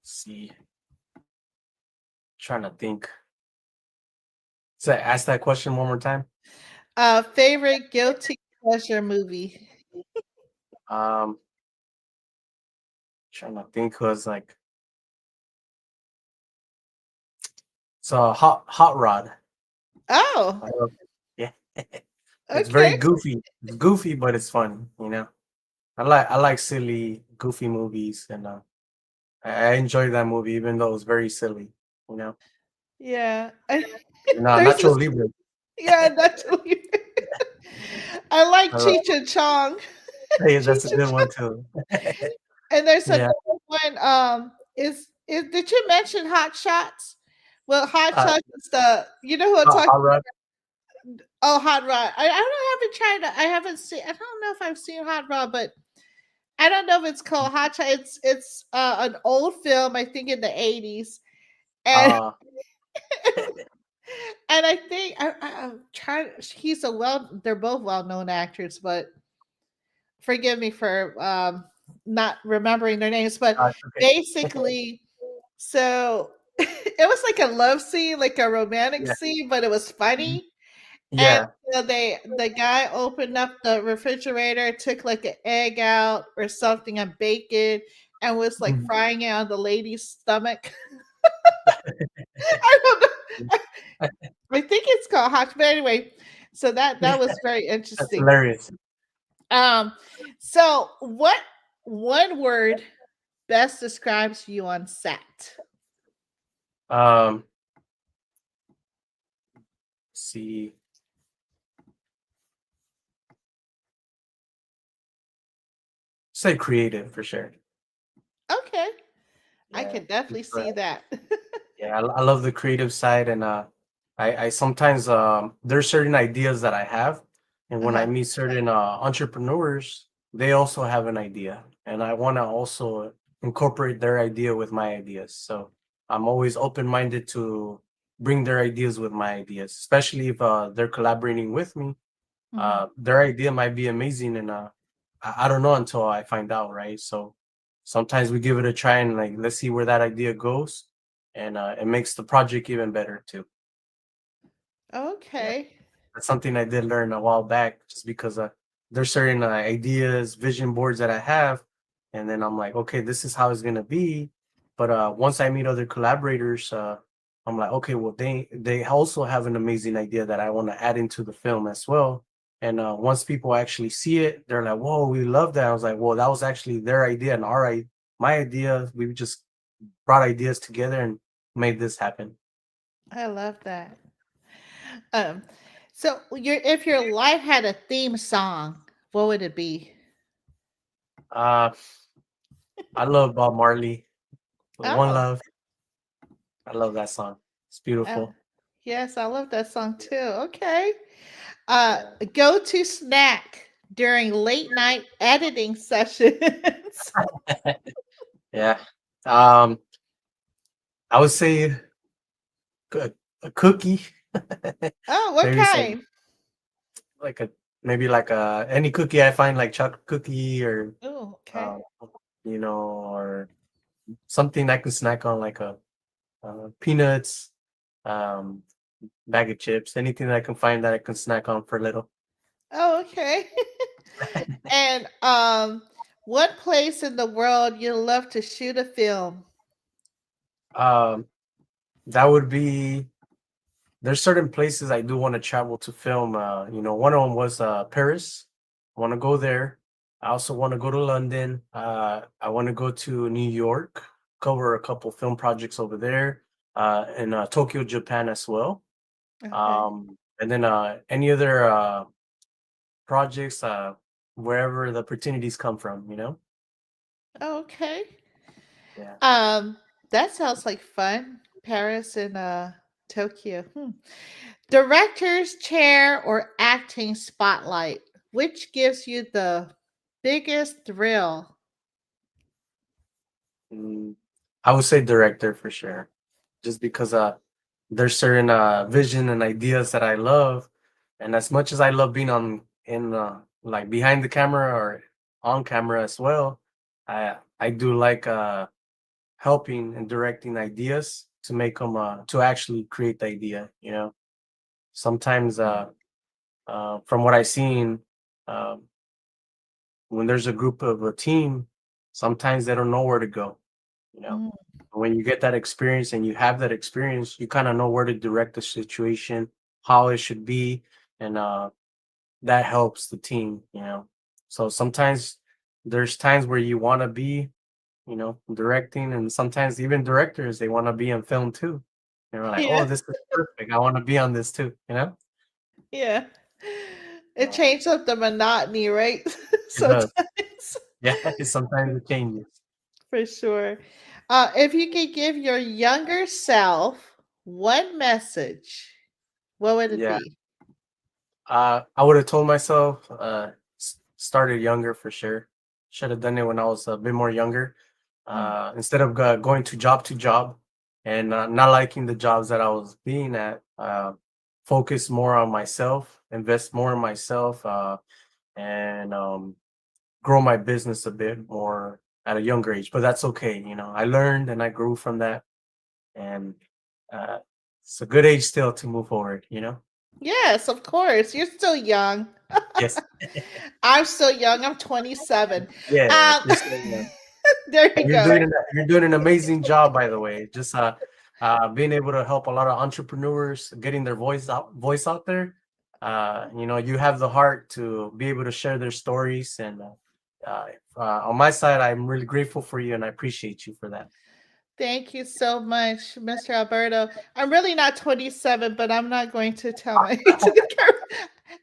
see, trying to think. So ask that question one more time. Favorite guilty pleasure movie? Um, Trying to think was like so hot rod. Oh, I love it. Yeah. It's very okay. goofy. It's goofy, but it's fun. I like silly, goofy movies, and I enjoy that movie, even though it's very silly. You know, Yeah. There's Nacho this, Libre. yeah, that's weird. I like I love, Cheech and Chong. Hey, that's She's a good just one too. and there's Yeah. another one. Is did you mention Hot Shots? Well, Hot Uh, Shots is the you know who I'm talking. Hot Rod. Oh, Hot Rod. I don't haven't tried. I haven't seen. I don't know if I've seen Hot Rod, but I don't know if it's called Hot Shot. It's an old film, I think in the 80s, and Uh, and I think I'm trying. He's a well. They're both well known actors, but forgive me for not remembering their names. But okay. basically, so it was like a love scene, like a romantic Yeah. scene, but it was Mhm. funny. And Yeah. the guy opened up the refrigerator, took like an egg out or something and bacon, and was like Mhm. frying it on the lady's stomach. I don't know. I think it's called hot. But anyway, so that was very That's interesting. hilarious. Um, so what one word best describes you on set? Um, see, say creative for sure. Okay, I Yeah. can definitely It's, see that. yeah, I love the creative side, and I sometimes there's certain ideas that I have, and when I Uh-huh. meet certain entrepreneurs, they also have an idea, and I want to also incorporate their idea with my ideas. So I'm always open minded to bring their ideas with my ideas, especially if they're collaborating with me. Mhm. Their idea might be amazing, and I don't know until I find out, right? So sometimes we give it a try and like let's see where that idea goes, and it makes the project even better too. Yeah, Okay. that's something I did learn a while back, just because there's certain ideas, vision boards that I have, and then I'm like, okay, this is how it's gonna be. But once I meet other collaborators, I'm like, okay, well, they also have an amazing idea that I want to add into the film as well. And once people actually see it, they're like, whoa, we love that. I was like, well, that was actually their idea and my idea. We just brought ideas together and made this happen. I love that. Um, so if your life had a theme song, what would it be? Uh, I love Bob Marley, One Oh, Love. I love that song. It's uh, beautiful. yes, I love that song too. Okay. Yeah. Go to snack during late night editing sessions. Yeah. Um, I would say a, a cookie, Oh, what maybe some kind? like a maybe like any cookie I find like chocolate cookie or Oh, okay. uh, or something I can snack on like a peanuts, um, bag of chips, anything that I can find that I can snack on for a little. Oh, okay. And what place in the world you love to shoot a film? Um, that would be there's certain places I do want to travel to film. One of them was Paris. I want to go there. I also want to go to London. I want to go to New York, cover a couple film projects over there, and Tokyo, Japan as well. Okay. And then any other projects wherever the opportunities come from. Okay. Yeah. Um, that sounds like fun. Paris and Tokyo. Director's chair or acting spotlight, which gives you the biggest thrill? Mm, I would say director for sure, just because there's certain vision and ideas that I love, and as much as I love being on in like behind the camera or on camera as well, I do like helping and directing ideas to make them to actually create the idea. Sometimes from what I've seen, um, when there's a group of a team, sometimes they don't know where to go. You know, Mm, when you get that experience and you have that experience, you kind of know where to direct the situation, how it should be, and that helps the team. So sometimes there's times where you want to be, directing, and sometimes even directors they want to be in film too. They're like, yeah, oh, this is perfect. I want to be on this too. yeah. It Yeah. changed up the monotony, right? It does. sometimes. Yeah, sometimes it changes. For sure. If you could give your younger self one message, what would it Yeah. be? I would have told myself, started younger for sure. Should have done it when I was a bit more younger. Mm. Instead of going to job and not liking the jobs that I was being at, focus more on myself, invest more in myself, and grow my business a bit more at a younger age. But that's okay. I learned and I grew from that, and uh, it's a good age still to move forward. Yes, of course. You're still young. Yes. I'm still young. I'm 27. Yeah, Um, you're still young. there And you go. you're doing an amazing job, by the way. Just being able to help a lot of entrepreneurs getting their voice out there. You have the heart to be able to share their stories, and on my side, I'm really grateful for you, and I appreciate you for that. Thank you so much, Mr. Alberto. I'm really not 27, but I'm not going to tell my age in the camera.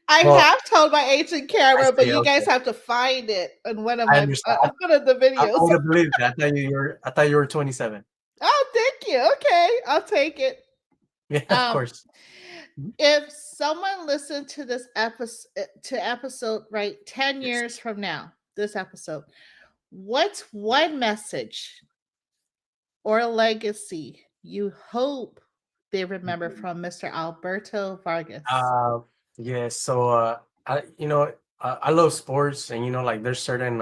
I Well, have told my age in I camera, but see. you guys Okay, have to find it on one of I my understand. one of the I videos. would have believed that. I thought you were 27. Oh, thank you. Okay, I'll take it. Yeah, of Um, course. Mhm. if someone listened to this episode right 10 Yes. years from now, this episode, what's one message or legacy you hope they remember Mhm. from Mr. Alberto Vargas? Uh, yeah. So, I love sports, and like there's certain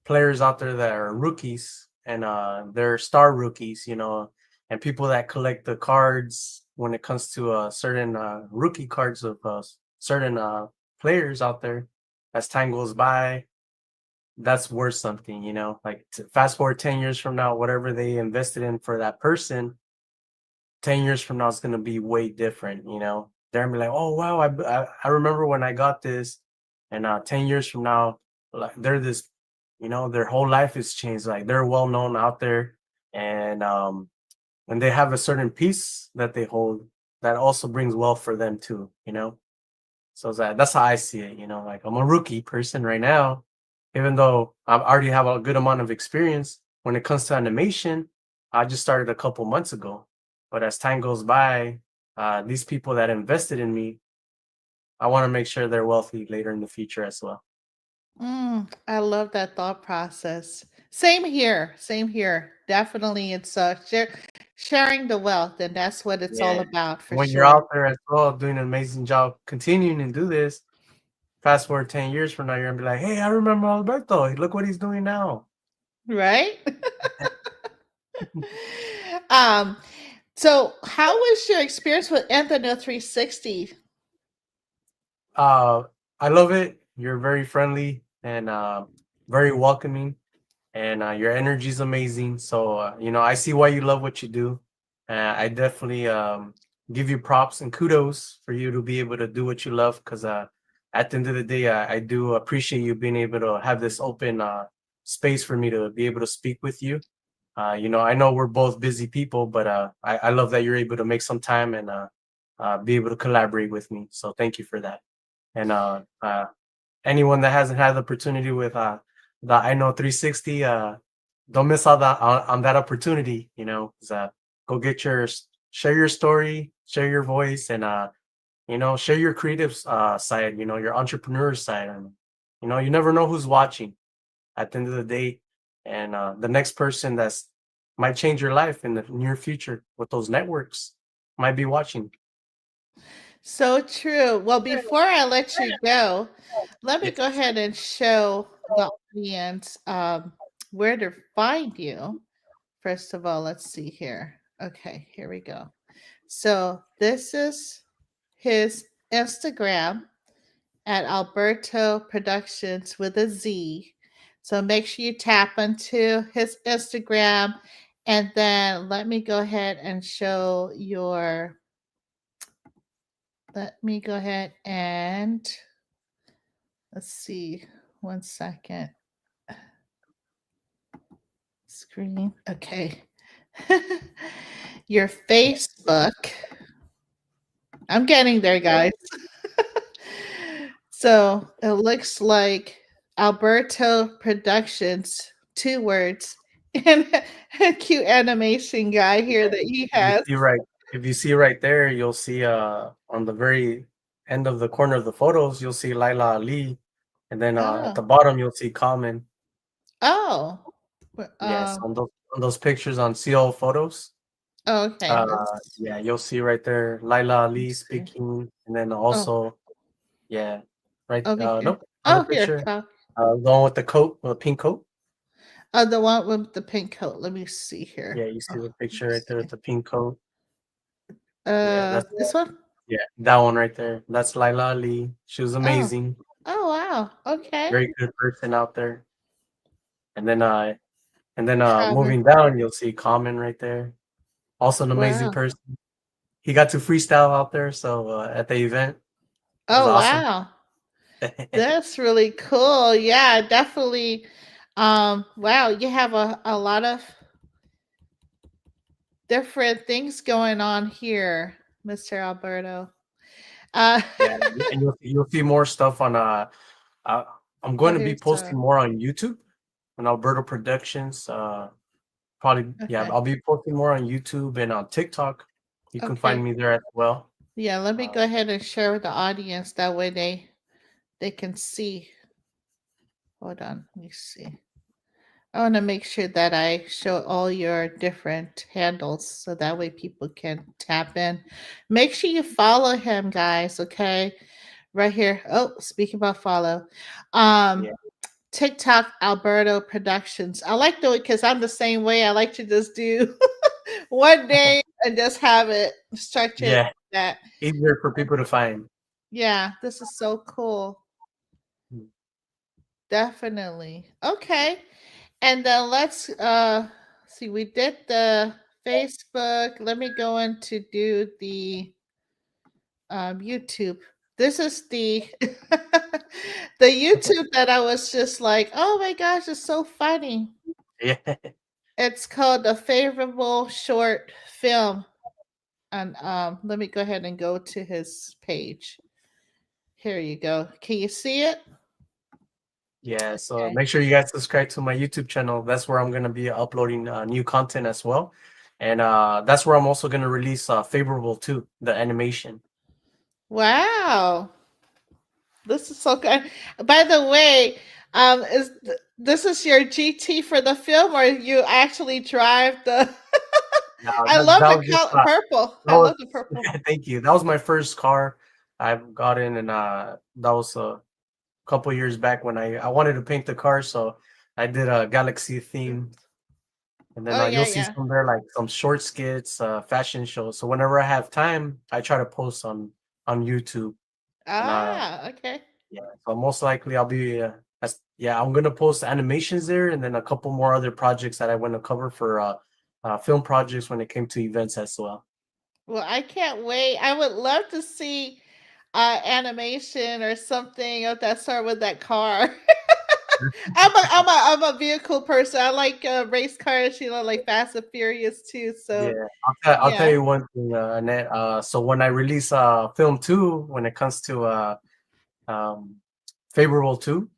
players out there that are rookies, and they're star rookies, and people that collect the cards when it comes to certain rookie cards of certain players out there. As time goes by, that's worth something, Like fast forward 10 years from now, whatever they invested in for that person 10 years from now it's going to be way different. They're gonna be like, oh wow, I remember when I got this, and 10 years from now, like they're this, their whole life has changed. Like they're well known out there, and when they have a certain piece that they hold, that also brings wealth for them too. So that's how I see it. Like I'm a rookie person right now, even though I already have a good amount of experience when it comes to animation. I just started a couple months ago, but as time goes by, these people that invested in me, I want to make sure they're wealthy later in the future as well. I love that thought process. Same here. Same here. Definitely, it's sharing the wealth, and that's what it's all Yeah. about for When you're sure. out there as well doing an amazing job, continuing to do this, fast forward 10 years from now, you're gonna be like, hey, I remember Alberto. Look what he's doing now. Right? um, so how was your experience with Anthony 360? Uh, I love it. You're very friendly and very welcoming, and your energy is amazing. So I see why you love what you do. I definitely give you props and kudos for you to be able to do what you love. Because at the end of the day, I do appreciate you being able to have this open space for me to be able to speak with you. I know we're both busy people, but I love that you're able to make some time and be able to collaborate with me. So thank you for that. And anyone that hasn't had the opportunity with the I know 360, don't miss out on that opportunity. 'Cause, go get share your story, share your voice, and share your creative side. Your entrepreneur side, and you never know who's watching at the end of the day, and the next person that's might change your life in the near future with those networks might be watching. So true. Well, before I let you go, let me Yes. go ahead and show the audience where to find you. First of all, let's see here. Okay, here we go. So this is his Instagram at Alberto Productionz with a Z. So make sure you tap into his Instagram, and then let me go ahead and show your. Let me go ahead and let's see. One second. Screen. Okay. Your Facebook. I'm getting there, guys. So it looks like Alberto Productions, 2 words, and a cute animation guy here that he If you has. see right, if you see right there, you'll see on the very end of the corner of the photos, you'll see Laila Ali, and then at Oh, the bottom you'll see Common. oh, Yes, on those pictures on CO photos. okay. Let's Yeah, you'll see right there Laila Ali see. speaking, and then Oh, also yeah, right. over here. Nope, another Oh, here. picture. The one with the coat, the pink coat. Oh, the one with the pink coat. Let me see here. Yeah, you see Oh, the let me picture right there with see. the pink coat. Yeah, that's This one. yeah, that one right there. That's Laila Ali. She was Oh, amazing. oh wow. Okay. Very good person out there. And then Common. moving down, you'll see Common right there. Also an amazing Wow. person. He got to freestyle out there, so at the event. It was Oh awesome. wow. That's really cool. Yeah, definitely. Wow, you have a lot of different things going on here, Mr. Alberto. Uh, Yeah, and you'll see more stuff on uh I'm oh, going to be here's posting more on YouTube on Alberto Productions. Probably yeah, okay. I'll be posting more on YouTube and on TikTok. You can find Okay. me there as well. Yeah, let me Uh, go ahead and share with the audience. That way they can see. Hold on, let me see. I want to make sure that I show all your different handles so that way people can tap in. Make sure you follow him, guys, okay? Right here. Oh, speaking about follow. yeah, TikTok Alberto Productions. I like doing because I'm the same way. I like to just do one day and just have it structured yeah, like that. easier for people to find. Yeah, this is so cool. Definitely. Okay. And then let's see, we did the Facebook. Let me go in to do the YouTube. This is the the YouTube that I was just like, oh my gosh, it's so funny. Yeah, It's called a favorable short film. And let me go ahead and go to his page. Here you go. Can you see it? yeah. So Okay. make sure you guys subscribe to my YouTube channel. That's where I'm gonna be uploading new content as well, and that's where I'm also gonna release Favorable 2, the animation. Wow. This is so good. By the way, this is your GT for the film, or you actually drive the? Now I love that the was just purple. that I was love the purple. thank you. That was my first car I've gotten, and that was a couple years back when I wanted to paint the car, so I did a Galaxy theme, and then Oh you'll yeah, see yeah. some there like some short skits, fashion shows. So whenever I have time, I try to post on YouTube, and Okay. yeah, so most likely I'll be yeah, I'm gonna post animations there, and then a couple more other projects that I want to cover for film projects when it came to events as well. Well, I can't wait. I would love to see animation or something of that sort with that car. I'm a vehicle person. I like race cars, like Fast and Furious too. Yeah, So I'll tell yeah. you one thing, Annette. So when I release film 2, when it comes to um, Favorable 2,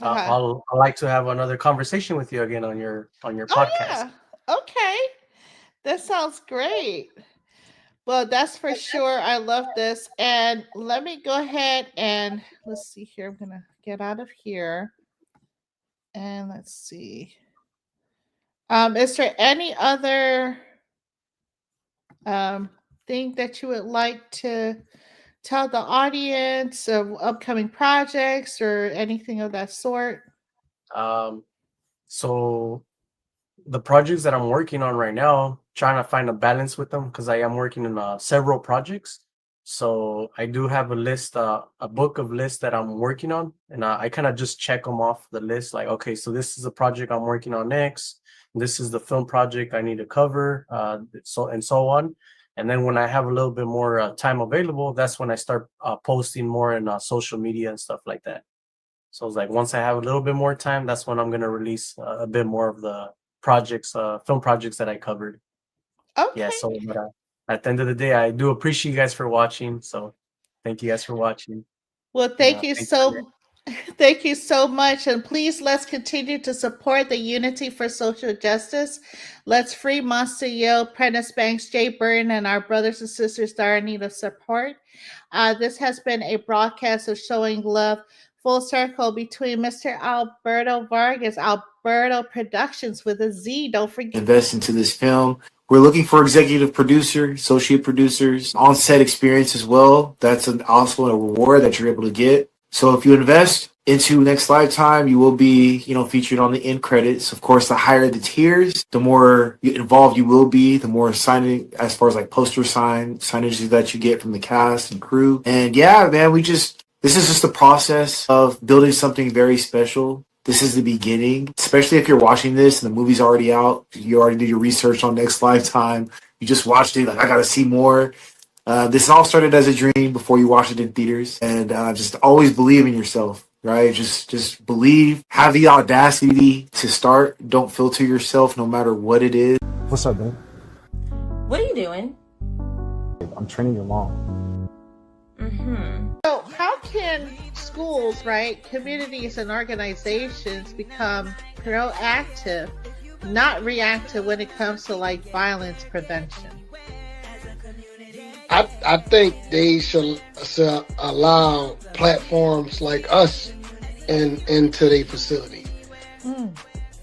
Uh-huh. I'd like to have another conversation with you again on your Oh podcast. yeah. Okay. That sounds great. Well, that's for sure. I love this. And let me go ahead and let's see here. I'm gonna get out of here. And let's see. Is there any other um thing that you would like to tell the audience of upcoming projects or anything of that sort? Um, so the projects that I'm working on right now, trying to find a balance with them because I am working on several projects. So I do have a list, a book of lists that I'm working on, and I kind of just check them off the list. Like, okay, so this is the project I'm working on next. This is the film project I need to cover, so and so on. And then when I have a little bit more time available, that's when I start posting more in social media and stuff like that. So it's like once I have a little bit more time, that's when I'm gonna release a bit more of the projects, film projects that I covered. Yeah. Okay. So, but at the end of the day, I do appreciate you guys for watching. So, thank you guys for watching, Well, and thank you thank you. so Thank you so much. And please, let's continue to support the Unity for Social Justice. Let's free Monster Yo, Prentice Banks, Jay Burton, and our brothers and sisters that are in need of support. This has been a broadcast of Showing Love Full Circle between Mr. Alberto Vargas, Alberto Productionz with a Z. Don't forget. Invest into this film. We're looking for executive producer, associate producers, on-set experience as well. That's also a reward that you're able to get. So if you invest into Next Lifetime, you will be, featured on the end credits. Of course, the higher the tiers, the more involved you will be, the more signing, as far as like poster signage that you get from the cast and crew. And yeah, man, this is just the process of building something very special. This is the beginning, especially if you're watching this and the movie's already out. You already did your research on Next Lifetime. You just watched it, like, I got to see more. This all started as a dream before you watched it in theaters. And just always believe in yourself, right? Just believe, have the audacity to start. Don't filter yourself no matter what it is. What's up, man? What are you doing? I'm training your mom. So how can schools, right, communities and organizations become proactive, not reactive when it comes to like violence prevention? I think they should allow platforms like us into their facility.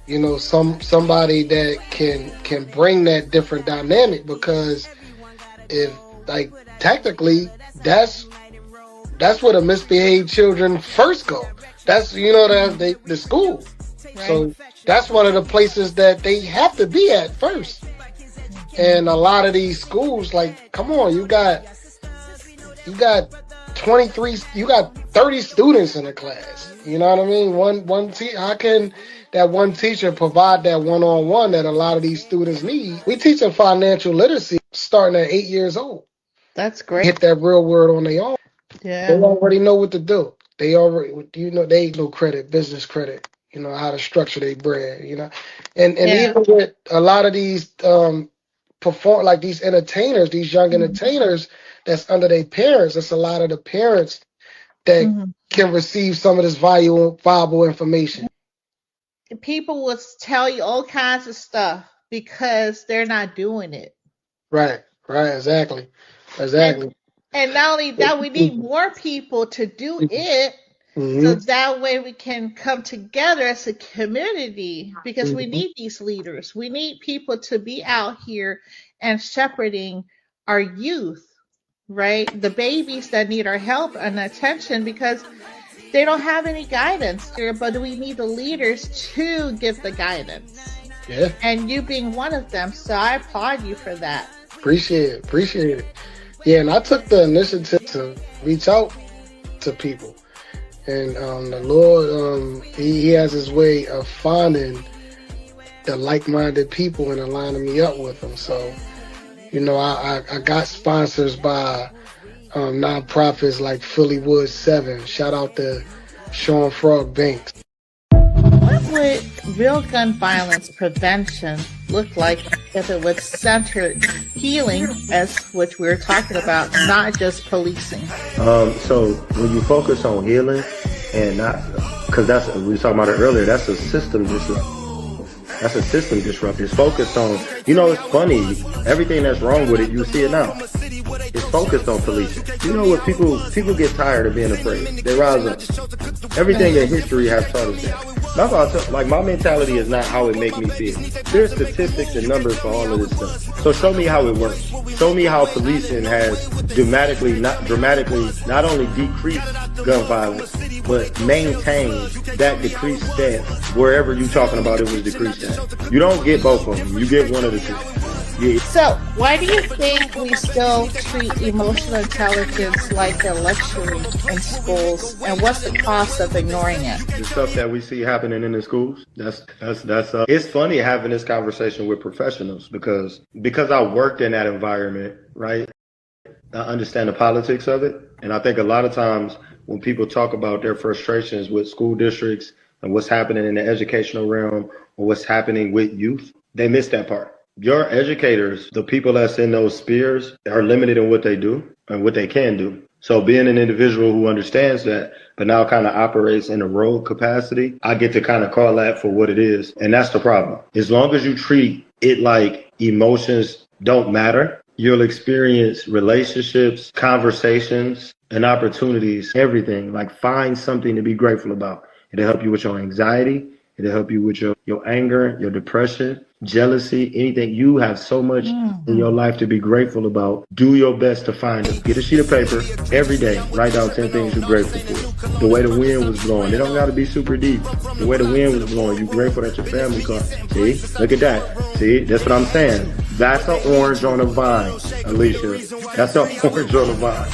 Somebody that can bring that different dynamic, because if like technically that's where the misbehaved children first go. That's the school. Right. So that's one of the places that they have to be at first. And a lot of these schools, like, come on, you got 23, you got 30 students in a class. You know what I mean? How can that one teacher provide that one-on-one that a lot of these students need? We teach them financial literacy starting at 8 years old. That's great. Hit that real word on their own. Yeah. They already know what to do. They already, they know credit, business credit, how to structure their bread, And even with a lot of these these entertainers, these young entertainers that's under their parents, it's a lot of the parents that can receive some of this viable information. People will tell you all kinds of stuff because they're not doing it. Right, exactly. And not only that, we need more people to do it, so that way we can come together as a community, because we need these leaders. We need people to be out here and shepherding our youth, right? The babies that need our help and attention, because they don't have any guidance here, but we need the leaders to give the guidance. Yeah. And you being one of them. So I applaud you for that. Appreciate it. Yeah, and I took the initiative to reach out to people. And the Lord, he has his way of finding the like-minded people and aligning me up with them. So, I got sponsors by nonprofits like Philly Woods 7. Shout out to Sean Frog Banks. What would real gun violence prevention look like if it was centered healing, as which we were talking about, not just policing? So when you focus on healing, and not, because that's, we were talking about it earlier, that's a system disruptor. It's focused on, it's funny, everything that's wrong with it, you see it now. It's focused on policing. What people get tired of being afraid. They rise up. Everything in history has taught us that. That's why my mentality is not how it make me feel. There's statistics and numbers for all of this stuff. So show me how it works. Show me how policing has dramatically not only decreased gun violence, but maintained that decreased stance wherever you're talking about it was decreased at. You don't get both of them. You get one of the two. Yeah. So why do you think we still treat emotional intelligence like a luxury in schools, and what's the cost of ignoring it? The stuff that we see happening in the schools, that's it's funny having this conversation with professionals, because I worked in that environment, right? I understand the politics of it, and I think a lot of times when people talk about their frustrations with school districts and what's happening in the educational realm or what's happening with youth, they miss that part. Your educators, the people that's in those spheres, are limited in what they do. and what they can do. So being an individual who understands that, but now kind of operates in a role capacity, I get to kind of call that for what it is. And that's the problem. As long as you treat it like emotions don't matter, you'll experience relationships, conversations, and opportunities, everything. Like, find something to be grateful about. It'll help you with your anxiety. It'll help you with your anger, your depression, jealousy, anything. You have so much in your life to be grateful about. Do your best to find it. Get a sheet of paper every day. Write down 10 things you're grateful for. The way the wind was blowing. It don't got to be super deep. The way the wind was blowing. You're grateful that your family caught. See? Look at that. See? That's what I'm saying. That's an orange on a vine, Alicia. That's an orange on a vine.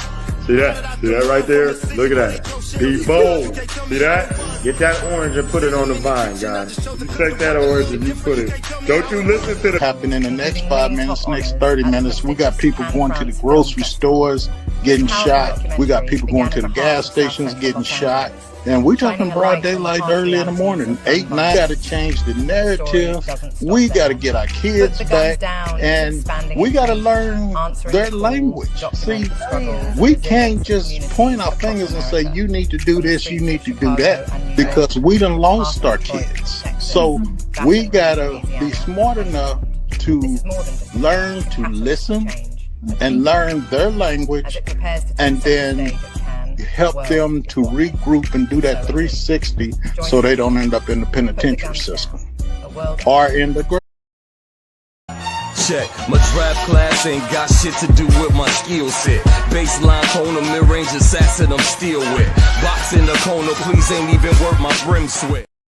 See that? See that right there? Look at that. Be bold. See that? Get that orange and put it on the vine, guys. You take that orange and you put it. Don't you listen to the happen in the next 5 minutes, next 30 minutes. We got people going to the grocery stores getting shot. We got people going to the gas stations getting shot. And we talking broad daylight early in the morning. 8, 9, got to change the narrative. We got to get our kids back. And we got to learn their language. See, we can't just point our fingers and say, you need to do this, you need to do that, because we done lost our kids. So we got to be smart enough to learn to listen and learn their language, and then help them to regroup and do that 360 so they don't end up in the penitentiary system or in the check. My draft class ain't got shit to do with my skill set. Baseline corner, mid-range assassin, I'm still with. Box in the corner, please ain't even worth my brim sweat.